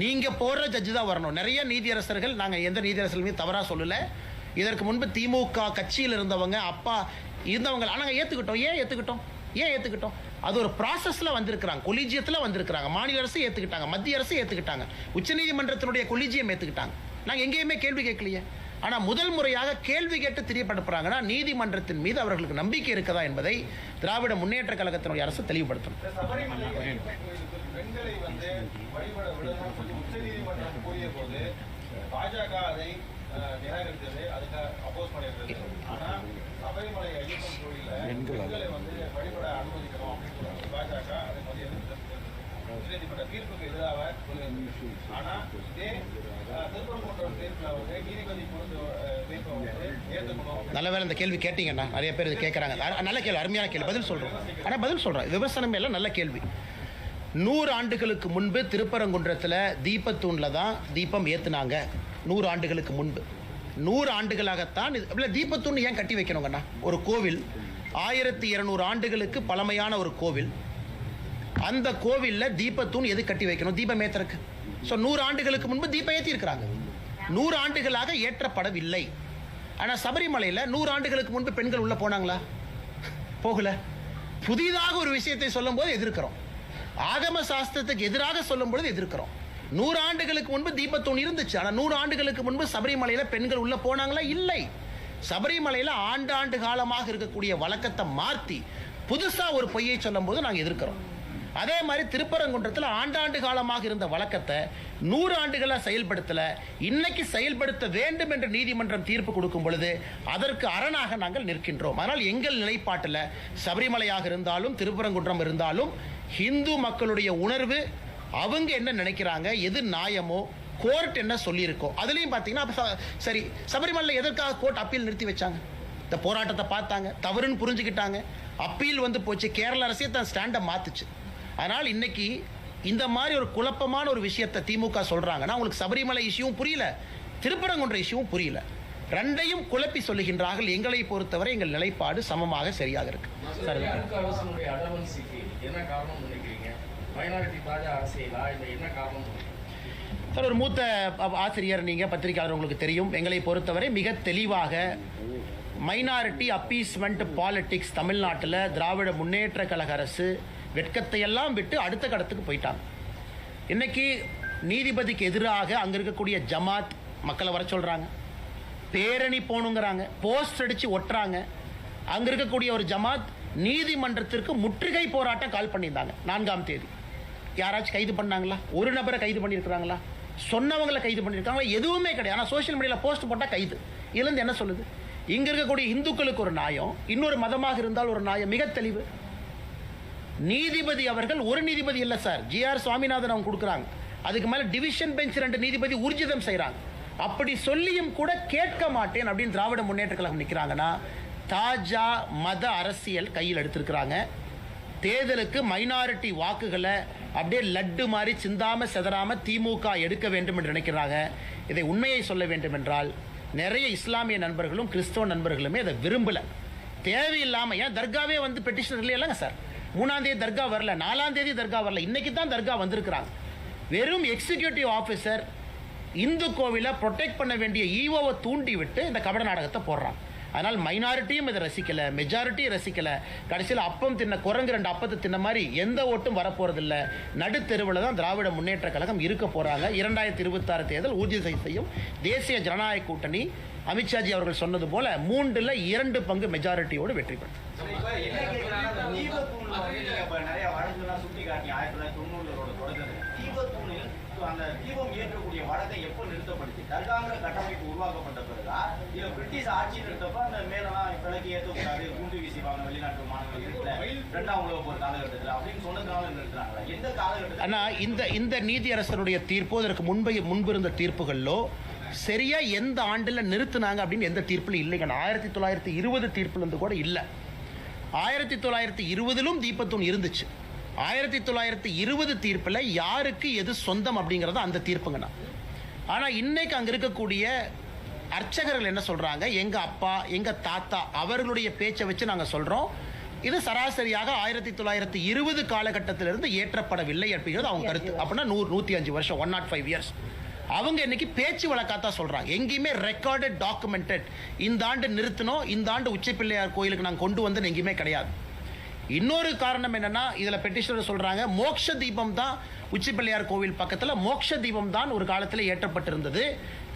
நீங்க போடுற ஜட்ஜு தான் வரணும். நிறைய நீதியரசர்கள், நாங்க எந்த நீதியரசர்கள் மீது தவறா சொல்லல, இதற்கு முன்பு திமுக கட்சியில் இருந்தவங்க அப்பா இருந்தவங்க நாங்கள் ஏற்றுக்கிட்டோம். அது ஒரு ப்ராசஸ்ல வந்திருக்கிறாங்க, கொலிஜியத்தில் வந்திருக்கிறாங்க. மாநில அரசு ஏற்றுக்கிட்டாங்க, மத்திய அரசு ஏற்றுக்கிட்டாங்க, உச்சநீதிமன்றத்தினுடைய கொலிஜியம் ஏற்றுக்கிட்டாங்க. நாங்கள் எங்கேயுமே கேள்வி கேட்கலையே. ஆனால் முதல் முறையாக கேள்வி கேட்டு தெரியப்படுத்துறாங்கன்னா நீதிமன்றத்தின் மீது அவர்களுக்கு நம்பிக்கை இருக்கதா என்பதை திராவிட முன்னேற்ற கழகத்தினுடைய அரசு தெளிவுபடுத்தணும். பாஜக அதை நிராகரித்தது, அதுக்கு அப்போஸ் பண்ணியிருந்தது. ஆனால் சபரிமலை ஐயப்பன் கோயிலில் பெண்களை வழிபட அனுமதிக்கணும் அப்படின்னு சொல்றாங்க பாஜக. உச்சநீதிமன்ற தீர்ப்புக்கு எதிராக சொல்லியிருக்கு. ஆனா இதே திருப்பரங்குன்றம் தீர்ப்புல வந்து நீதிபதி கொடுத்த தீர்ப்பை வந்து ஏற்றுக்கணும். நல்ல வேலை இந்த கேள்வி கேட்டீங்கண்ணா, நிறைய பேர் இது கேட்குறாங்க. நல்ல கேள்வி, அருமையான கேள்வி, பதில் சொல்கிறோம். ஆனால் பதில் சொல்கிறோம், விமர்சனம் எல்லாம் நல்ல கேள்வி. 100 ஆண்டுகளுக்கு முன்பு திருப்பரங்குன்றத்தில் தீபத்தூணில் தான் தீபம் ஏற்றுனாங்க. 100 ஆண்டுகளுக்கு முன்பு, 100 ஆண்டுகளாகத்தான் இல்லை தீபத்தூண் ஏன் கட்டி வைக்கணுங்கண்ணா? ஒரு கோவில் 1200 ஆண்டுகளுக்கு பழமையான ஒரு கோவில், அந்த கோவிலில் தீபத்தூண் எது கட்டி வைக்கணும்? தீபம் ஏற்றுறக்கு. ஸோ 100 ஆண்டுகளுக்கு முன்பு தீபம் ஏற்றிருக்கிறாங்க, 100 ஆண்டுகளாக ஏற்றப்படவில்லை. ஆனால் சபரிமலையில் 100 ஆண்டுகளுக்கு முன்பு பெண்கள் உள்ள போனாங்களா? போகல. புதிதாக ஒரு விஷயத்தை சொல்லும் போது எதிர்க்கிறோம், ஆகம சாஸ்திரத்துக்கு எதிராக சொல்லும் பொழுது எதிர்க்கிறோம். 100 ஆண்டுகளுக்கு முன்பு தீபத்தூண் இருந்துச்சு, ஆனால் 100 ஆண்டுகளுக்கு முன்பு சபரிமலையில் பெண்கள் உள்ள போனாங்களா? இல்லை. சபரிமலையில் ஆண்டாண்டு காலமாக இருக்கக்கூடிய வழக்கத்தை மாற்றி புதுசா ஒரு பொய்யை சொல்லும் போது நாங்கள் எதிர்க்கிறோம். அதே மாதிரி திருப்பரங்குன்றத்தில் ஆண்டாண்டு காலமாக இருந்த வழக்கத்தை 100 ஆண்டுகளாக செயல்படுத்தல, இன்னைக்கு செயல்படுத்த வேண்டும் என்று நீதிமன்றம் தீர்ப்பு கொடுக்கும் பொழுது அதற்கு அரணாக நாங்கள் நிற்கின்றோம். ஆனால் எங்கள் நிலைப்பாட்டில் சபரிமலையாக இருந்தாலும் திருப்பரங்குன்றம் இருந்தாலும் ஹிந்து மக்களுடைய உணர்வு, அவங்க என்ன நினைக்கிறாங்க, எது நியாயமோ, கோர்ட் என்ன சொல்லியிருக்கோ அதுலேயும் பார்த்தீங்கன்னா சரி, சபரிமலையில் எதற்காக கோர்ட் அப்பீல் நிறுத்தி வச்சாங்க? இந்த போராட்டத்தை பார்த்தாங்க, தவறுன்னு புரிஞ்சுக்கிட்டாங்க, அப்பீல் வந்து போச்சு, கேரள அரசே தன் ஸ்டாண்டை மாத்துச்சு. அதனால் இன்னைக்கு இந்த மாதிரி ஒரு குழப்பமான ஒரு விஷயத்தை திமுக சொல்றாங்கன்னா உங்களுக்கு சபரிமலை இஷ்யூவும் புரியல, திருப்பரங்குன்ற இஷ்யூவும் புரியல, ரெண்டையும் குழப்பி சொல்லுகின்றார்கள். எங்களை பொறுத்தவரை எங்கள் நிலைப்பாடு சமமாக சரியாக இருக்கு. அரசனுடைய அடவன்சிக்கு என்ன காரணம் நினைக்கிறீங்க? மைனாரிட்டி தாஜா அரசியலா இல்லை என்ன காரணம்? சார், ஒரு மூத்த ஆசிரியர், நீங்கள் பத்திரிகையாளர், உங்களுக்கு தெரியும், எங்களை பொறுத்தவரை மிக தெளிவாக மைனாரிட்டி அப்பீஸ்மெண்ட் பாலிடிக்ஸ் தமிழ்நாட்டில் திராவிட முன்னேற்ற கழக அரசு வெட்கத்தை எல்லாம் விட்டு அடுத்த கடத்துக்கு போயிட்டாங்க. இன்னைக்கு நீதிபதிக்கு எதிராக அங்கே இருக்கக்கூடிய ஜமாத் மக்களை வர சொல்கிறாங்க, பேரணி போகணுங்கிறாங்க, போஸ்ட் அடித்து ஒட்டுறாங்க. அங்கே இருக்கக்கூடிய ஒரு ஜமாத் நீதிமன்றத்திற்கு முற்றுகை போராட்டம் கால் பண்ணியிருந்தாங்க 4ஆம் தேதி. யாராச்சும் கைது பண்ணாங்களா? ஒரு நபரை கைது பண்ணியிருக்கிறாங்களா? சொன்னவங்களை கைது பண்ணியிருக்காங்களா? எதுவுமே கிடையாது. ஆனால் சோஷியல் மீடியாவில் போஸ்ட் போட்டால் கைது. இதுலேருந்து என்ன சொல்லுது? இங்கே இருக்கக்கூடிய இந்துக்களுக்கு ஒரு நியாயம், இன்னொரு மதமாக இருந்தால் ஒரு நியாயம். மிக தெளிவு. நீதிபதி அவர்கள் ஒரு நீதிபதி இல்லை சார், ஜி.ஆர். சுவாமிநாதன் அவங்க கொடுக்குறாங்க, அதுக்கு மேலே டிவிஷன் பெஞ்ச் 2 நீதிபதி ஊர்ஜிதம் செய்கிறாங்க. அப்படி சொல்லியும் கூட கேட்க மாட்டேன் அப்படின்னு திராவிட முன்னேற்ற கழகம் நிற்கிறாங்கன்னா தாஜா மத அரசியல் கையில் எடுத்திருக்கிறாங்க. தேர்தலுக்கு மைனாரிட்டி வாக்குகளை அப்படியே லட்டு மாதிரி சிந்தாம செதறாம திமுக எடுக்க வேண்டும் என்று நினைக்கிறாங்க. இதை உண்மையை சொல்ல வேண்டும் என்றால் நிறைய இஸ்லாமிய நண்பர்களும் கிறிஸ்தவ நண்பர்களுமே அதை விரும்பல. தேவையில்லாம ஏன் தர்காவே வந்து பெட்டிஷன் இல்லைங்க சார், 3ஆம் தேதி தர்கா வரல, 4ஆம் தேதி தர்கா வரல, இன்னைக்கு தான் தர்கா வந்திருக்கிறாங்க. வெறும் எக்ஸிக்யூட்டிவ் ஆஃபீஸர் இந்து கோவிலை ப்ரொடெக்ட் பண்ண வேண்டிய ஈவோவை தூண்டி விட்டு இந்த கபட நாடகத்தை போடுறாங்க. அதனால் மைனாரிட்டியும் இதை ரசிக்கல, மெஜாரிட்டியும் ரசிக்கல. கடைசியில் அப்பம் தின்ன குரங்கு 2 அப்பத்தை தின்ன மாதிரி எந்த ஓட்டும் வரப்போறதில்லை. நடுத்தெருவில் தான் திராவிட முன்னேற்ற கழகம் இருக்க போறாங்க. 2026 தேர்தல் உறுதி செய்யும் தேசிய ஜனநாயக கூட்டணி அமித்ஷாஜி அவர்கள் சொன்னது போல 3ல் 2 பங்கு மெஜாரிட்டியோடு வெற்றி பெறும். நிறைய வழக்குலாம் சுட்டி காட்டி 1990 தொடங்குது. தீபத்தூணில் அந்த தீபம் ஏற்றக்கூடிய வழக்கை எப்போ நிறுத்தப்படுச்சு? தர்காங்கிற கட்டமைப்பு உருவாக்கப்பட்ட பிறகுதா இல்ல பிரிட்டிஷ் ஆட்சி நிறுத்தப்ப அந்த மேலாம் விளக்கு ஏற்றக்கூடாது, குண்டு வீசிப்பாங்க வெளிநாட்டு மாணவர்கள் 2ஆம் உலக போர் காலகட்டத்தில் அப்படின்னு சொன்னதுனால நிறுத்துறாங்களா? எந்த காலகட்டத்தில்? ஆனா இந்த நீதியரசருடைய தீர்ப்பு அதற்கு முன்பு இருந்த தீர்ப்புகளிலோ சரியா எந்த ஆண்டுல நிறுத்தினாங்க அப்படின்னு எந்த தீர்ப்புல இல்லைங்க. 1920 தீர்ப்புல இருந்து கூட இல்லை. 1920லும் தீபத்தூண் இருந்துச்சு. 1920 தீர்ப்பில் யாருக்கு எது சொந்தம் அப்படிங்கிறது அந்த தீர்ப்புங்கண்ணா. ஆனால் இன்னைக்கு அங்கே இருக்கக்கூடிய அர்ச்சகர்கள் என்ன சொல்கிறாங்க, எங்கள் அப்பா எங்கள் தாத்தா அவர்களுடைய பேச்சை வச்சு நாங்கள் சொல்கிறோம், இது சராசரியாக 1920 காலகட்டத்திலிருந்து ஏற்றப்படவில்லை அப்படிங்கிறது அவங்க கருத்து. அப்படின்னா 105 வருஷம், 105 இயர்ஸ். அவங்க இன்னைக்கு பேச்சு வழக்காத்தான் சொல்கிறாங்க, எங்கேயுமே ரெக்கார்டட் டாக்குமெண்டட் இந்த ஆண்டு நிறுத்தணும், இந்த ஆண்டு உச்சப்பிள்ளையார் கோயிலுக்கு நாங்கள் கொண்டு வந்து எங்கேயுமே கிடையாது. இன்னொரு காரணம் என்னன்னா, இதில் பெட்டிஷனர் சொல்றாங்க மோட்ச தீபம் தான் உச்சிப்பிள்ளையார் கோவில் பக்கத்தில் மோட்ச தீபம் தான் ஒரு காலத்தில் ஏற்றப்பட்டிருந்தது.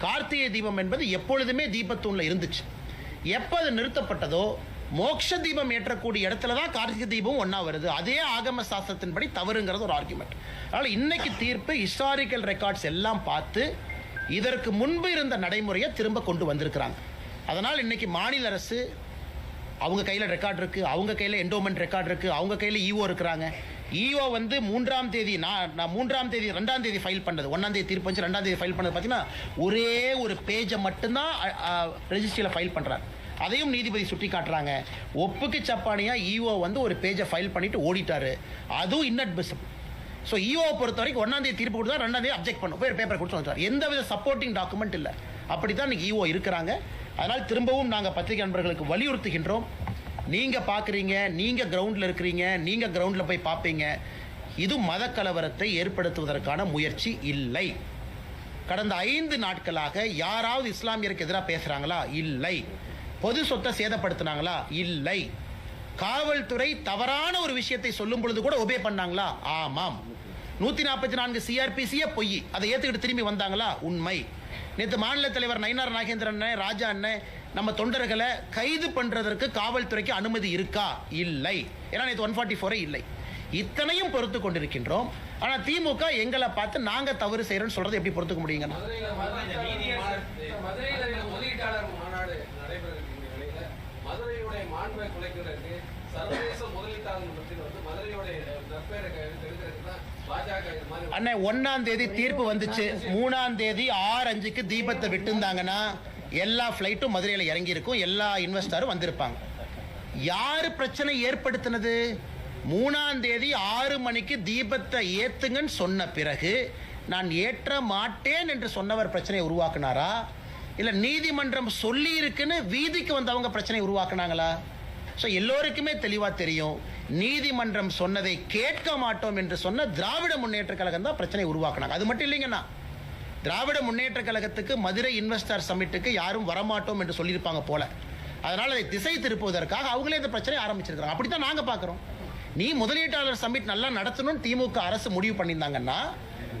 கார்த்திகை தீபம் என்பது எப்பொழுதுமே தீபத்தூண்ல இருந்துச்சு. எப்போ அது நிறுத்தப்பட்டதோ மோட்ச தீபம் ஏற்றக்கூடிய இடத்துல தான் கார்த்திகை தீபம் ஒன்றா வருது. அதே ஆகம சாஸ்திரத்தின்படி தவறுங்கிறது ஒரு ஆர்குமெண்ட். அதனால் இன்னைக்கு தீர்ப்பு ஹிஸ்டாரிக்கல் ரெக்கார்ட்ஸ் எல்லாம் பார்த்து இதற்கு முன்பு இருந்த நடைமுறையை திரும்ப கொண்டு வந்திருக்கிறாங்க. அதனால் இன்னைக்கு மாநில அரசு அவங்க கையில் ரெக்கார்ட் இருக்குது, அவங்க கையில் என்டோமெண்ட் ரெக்கார்ட் இருக்குது, அவங்க கையில் ஈஓ இருக்கிறாங்க. ஈஓ வந்து 3ஆம் தேதி நான் 3ஆம் தேதி 2ஆம் தேதி ஃபைல் பண்ணது, 1ஆம் தேதி தீர்ப்பு வந்து 2ஆம் தேதி ஃபைல் பண்ணது பார்த்தீங்கன்னா ஒரே ஒரு பேஜை மட்டும்தான் ரெஜிஸ்ட்ரியில் ஃபைல் பண்ணுறாரு. அதையும் நீதிபதி சுட்டி காட்டுறாங்க. ஒப்புக்கு சப்பானியா ஈஓ வந்து ஒரு பேஜை ஃபைல் பண்ணிட்டு ஓடிட்டாரு. அதுவும் இன்அட்மிசிபிள். ஸோ ஈஓவை பொறுத்த வரைக்கும் 1ஆம் தேதி தீர்ப்பு கொடுத்தா 2ஆம் தேதி அப்ஜெக்ட் பண்ணும், போய் பேப்பர் கொடுத்து வந்துட்டார். எந்த வித சப்போர்ட்டிங் டாக்குமெண்ட் இல்லை. அப்படி தான் இன்னைக்கு ஈஓ இருக்கிறாங்க. அதனால் திரும்பவும் நாங்கள் பத்திரிகை நண்பர்களுக்கு வலியுறுத்துகின்றோம். நீங்கள் பார்க்குறீங்க, நீங்கள் கிரவுண்டில் இருக்கிறீங்க, நீங்கள் கிரவுண்டில் போய் பார்ப்பீங்க. இது மத கலவரத்தை ஏற்படுத்துவதற்கான முயற்சி இல்லை. கடந்த 5 நாட்களாக யாராவது இஸ்லாமியருக்கு எதிராக பேசுகிறாங்களா? இல்லை. பொது சொத்தை சேதப்படுத்தினாங்களா? இல்லை. காவல்துறை தவறான ஒரு விஷயத்தை சொல்லும் பொழுது கூட ஒபே பண்ணாங்களா? ஆமாம். 144 சிஆர்பிசியே பொய், அதை ஏற்றுக்கிட்டு திரும்பி வந்தாங்களா? உண்மை. நேற்று மாநில தலைவர் நயினார் நாகேந்திரன் அண்ணன், ராஜா அண்ணன், நம்ம தொண்டர்களை கைது பண்றதற்கு காவல்துறைக்கு அனுமதி இருக்கா? இல்லை. ஏன்னா நேற்று 144 இல்லை. இத்தனையும் பொறுத்து கொண்டிருக்கின்றோம். ஆனா திமுக எங்களை பார்த்து நாங்க தவறு செய்யறோம்னு சொல்றது எப்படி பொறுத்துக்க முடியுங்க? மதுரையில் முதலீட்டாளர் மாநாடு நடைபெறுகின்ற நிலையில மதுரையுடைய மாண்பை குலைக்கிறதுக்கு சர்வதேச முதலீட்டாளர் மத்தியில் வந்து மதுரையுடைய நற்பெயரை கெடுக்கிறதுக்கு தான் பாஜக இது மாதிரி. அண்ணன் 1ஆம் தேதி தீர்ப்பு வந்துச்சு. 3ஆம் தேதி 6:05க்கு தீபத்தை விட்டுருந்தாங்கன்னா எல்லா ஃபிளைட்டும் மதுரையில் இறங்கி இருக்கும், எல்லா இன்வெஸ்டரும் வந்திருப்பாங்க. யாரு பிரச்சனை ஏற்படுத்தினது? 3ஆம் தேதி 6 மணிக்கு தீபத்தை ஏத்துங்கன்னு சொன்ன பிறகு நான் ஏற்ற மாட்டேன் என்று சொன்னவர் பிரச்சனையை உருவாக்குனாரா, இல்ல நீதிமன்றம் சொல்லி இருக்குன்னு வீதிக்கு வந்தவங்க பிரச்சனை உருவாக்குனாங்களா? ஸோ எல்லோருக்குமே தெளிவா தெரியும், நீதிமன்றம் சொன்னதை கேட்க மாட்டோம் என்று சொன்ன திராவிட முன்னேற்ற கழகம் தான் பிரச்சனை உருவாக்குனாங்க. அது மட்டும் இல்லைங்கண்ணா, திராவிட முன்னேற்ற கழகத்துக்கு மதுரை இன்வெஸ்டர் சமிட்டுக்கு யாரும் வரமாட்டோம் என்று சொல்லியிருப்பாங்க போல. அதனால அதை திசை திருப்புவதற்காக அவங்களே இந்த பிரச்சனை ஆரம்பிச்சிருக்காங்க. அப்படித்தான் நாங்க பார்க்கிறோம். நீ முதலீட்டாளர் சமிட் நல்லா நடத்தணும்னு திமுக அரசு முடிவு பண்ணியிருந்தாங்கன்னா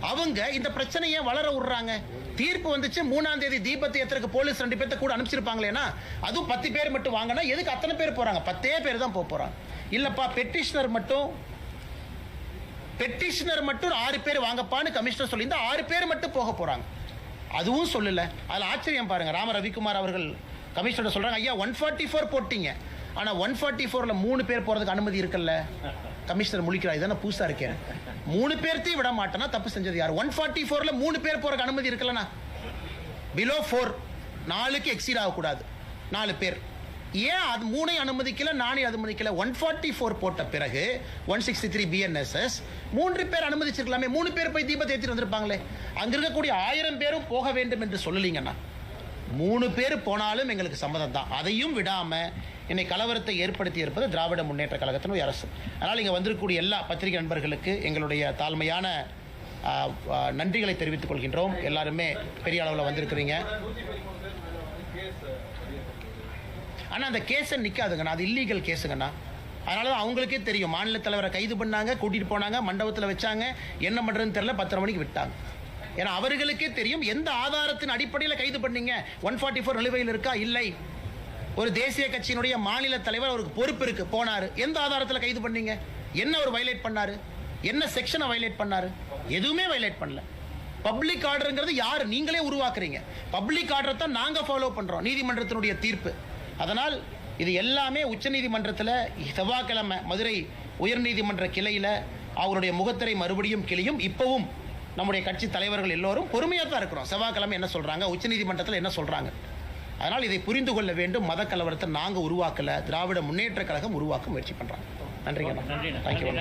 அவங்க இந்த பிரச்சனையை வளர விடுறாங்க. தீர்ப்பு வந்துச்சு, 3ஆம் தேதி தீபத்தை ஏத்துறதுக்கு போலீஸ் 2 பேர்த்த கூட அனுப்பிச்சிருப்பாங்களேனா, அதுவும் 10 பேர் மட்டும் வாங்கினா எதுக்கு அத்தனை பேர் போறாங்க? 10 பேர் தான் போறாங்க. இல்லப்பா பெட்டிஷனர் மட்டும் 6 பேர் வாங்கப்பான்னு கமிஷனர் சொல்லியிருந்தா 6 பேர் மட்டும் போக போறாங்க. அதுவும் சொல்லல. அதுல ஆச்சரியம் பாருங்க, ராம ரவிக்குமார் அவர்கள் கமிஷனர் சொல்றாங்க, ஐயா 144 போட்டீங்க, ஆனா 144ல 3 பேர் போறதுக்கு அனுமதி இருக்குல்ல. கமிஷனர் முழிக்கிறார், இதான புதுசா இருக்கேன், 3 பேர்த்தையும் விட மாட்டேன்னா தப்பு செஞ்சது யார்? 144ல 3 பேர் போறதுக்கு அனுமதி இருக்குல்லண்ணா. பிலோ 4 4க்கு எக்ஸீட் ஆகக்கூடாது, 4 பேர். ஏன் அது 3 அனுமதிக்கல, 4 அனுமதிக்கல? 144 போட்ட பிறகு 163 BNSS 3 பேர் அனுமதிச்சிருக்கலாமே, 3 பேர் போய் தீபத்தை ஏற்றிட்டு வந்திருப்பாங்களே. அங்க இருக்கக்கூடிய 1000 பேரும் போக வேண்டும் என்று சொல்லலீங்கன்னா 3 பேர் போனாலும் எங்களுக்கு சம்மதம் தான். அதையும் விடாம இன்னைக்கு கலவரத்தை ஏற்படுத்தி இருப்பது திராவிட முன்னேற்ற கழகத்தினுடைய அரசு. அதனால் இங்கே வந்திருக்கக்கூடிய எல்லா பத்திரிகை நண்பர்களுக்கு எங்களுடைய தாழ்மையான நன்றிகளை தெரிவித்துக் கொள்கின்றோம். எல்லாருமே பெரிய அளவில் வந்திருக்கிறீங்க. ஆனால் அந்த கேஸை நிற்காதுங்கண்ணா, அது இல்லீகல் கேஸுங்கண்ணா. அதனால தான் அவங்களுக்கே தெரியும், மாநில தலைவரை கைது பண்ணாங்க, கூட்டிகிட்டு போனாங்க, மண்டபத்தில் வச்சாங்க, என்ன பண்ணுறதுன்னு தெரியல, 10:30 மணிக்கு விட்டாங்க. ஏன்னா அவர்களுக்கே தெரியும் எந்த ஆதாரத்தின் அடிப்படையில் கைது பண்ணீங்க. 144 நிலுவையில் இருக்கா? இல்லை. ஒரு தேசிய கட்சியினுடைய மாநில தலைவர், அவருக்கு பொறுப்பு இருக்கு, போனாரு, எந்த ஆதாரத்தில் கைது பண்ணீங்க? என்ன ஒரு வயலேட் பண்ணாரு? என்ன செக்ஷனை வயலேட் பண்ணாரு? எதுவுமே வயலேட் பண்ணல. பப்ளிக் ஆர்டர்ங்கிறது யாரு? நீங்களே உருவாக்குறீங்க. பப்ளிக் ஆர்டர் தான் நாங்க ஃபாலோ பண்றோம், நீதிமன்றத்தினுடைய தீர்ப்பு. அதனால் இது எல்லாமே உச்சநீதிமன்றத்தில் செவ்வாய்க்கிழமை மதுரை உயர்நீதிமன்ற கிளையில அவருடைய முகத்திரை மறுபடியும் கிளியும். இப்பவும் நம்முடைய கட்சி தலைவர்கள் எல்லோரும் பொறுமையாக தான் இருக்கிறோம். செவ்வாய்க்கிழமை என்ன சொல்றாங்க, உச்சநீதிமன்றத்தில் என்ன சொல்றாங்க. அதனால் இதை புரிந்து கொள்ள வேண்டும். மத கலவரத்தை நாங்கள் உருவாக்கல, திராவிட முன்னேற்ற கழகம் உருவாக்க முயற்சி பண்றாங்க. நன்றிங்க. தேங்க்யூ.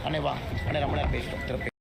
அண்ணே வா, அண்ணே ரொம்ப நேரம் பேசுகிறோம்.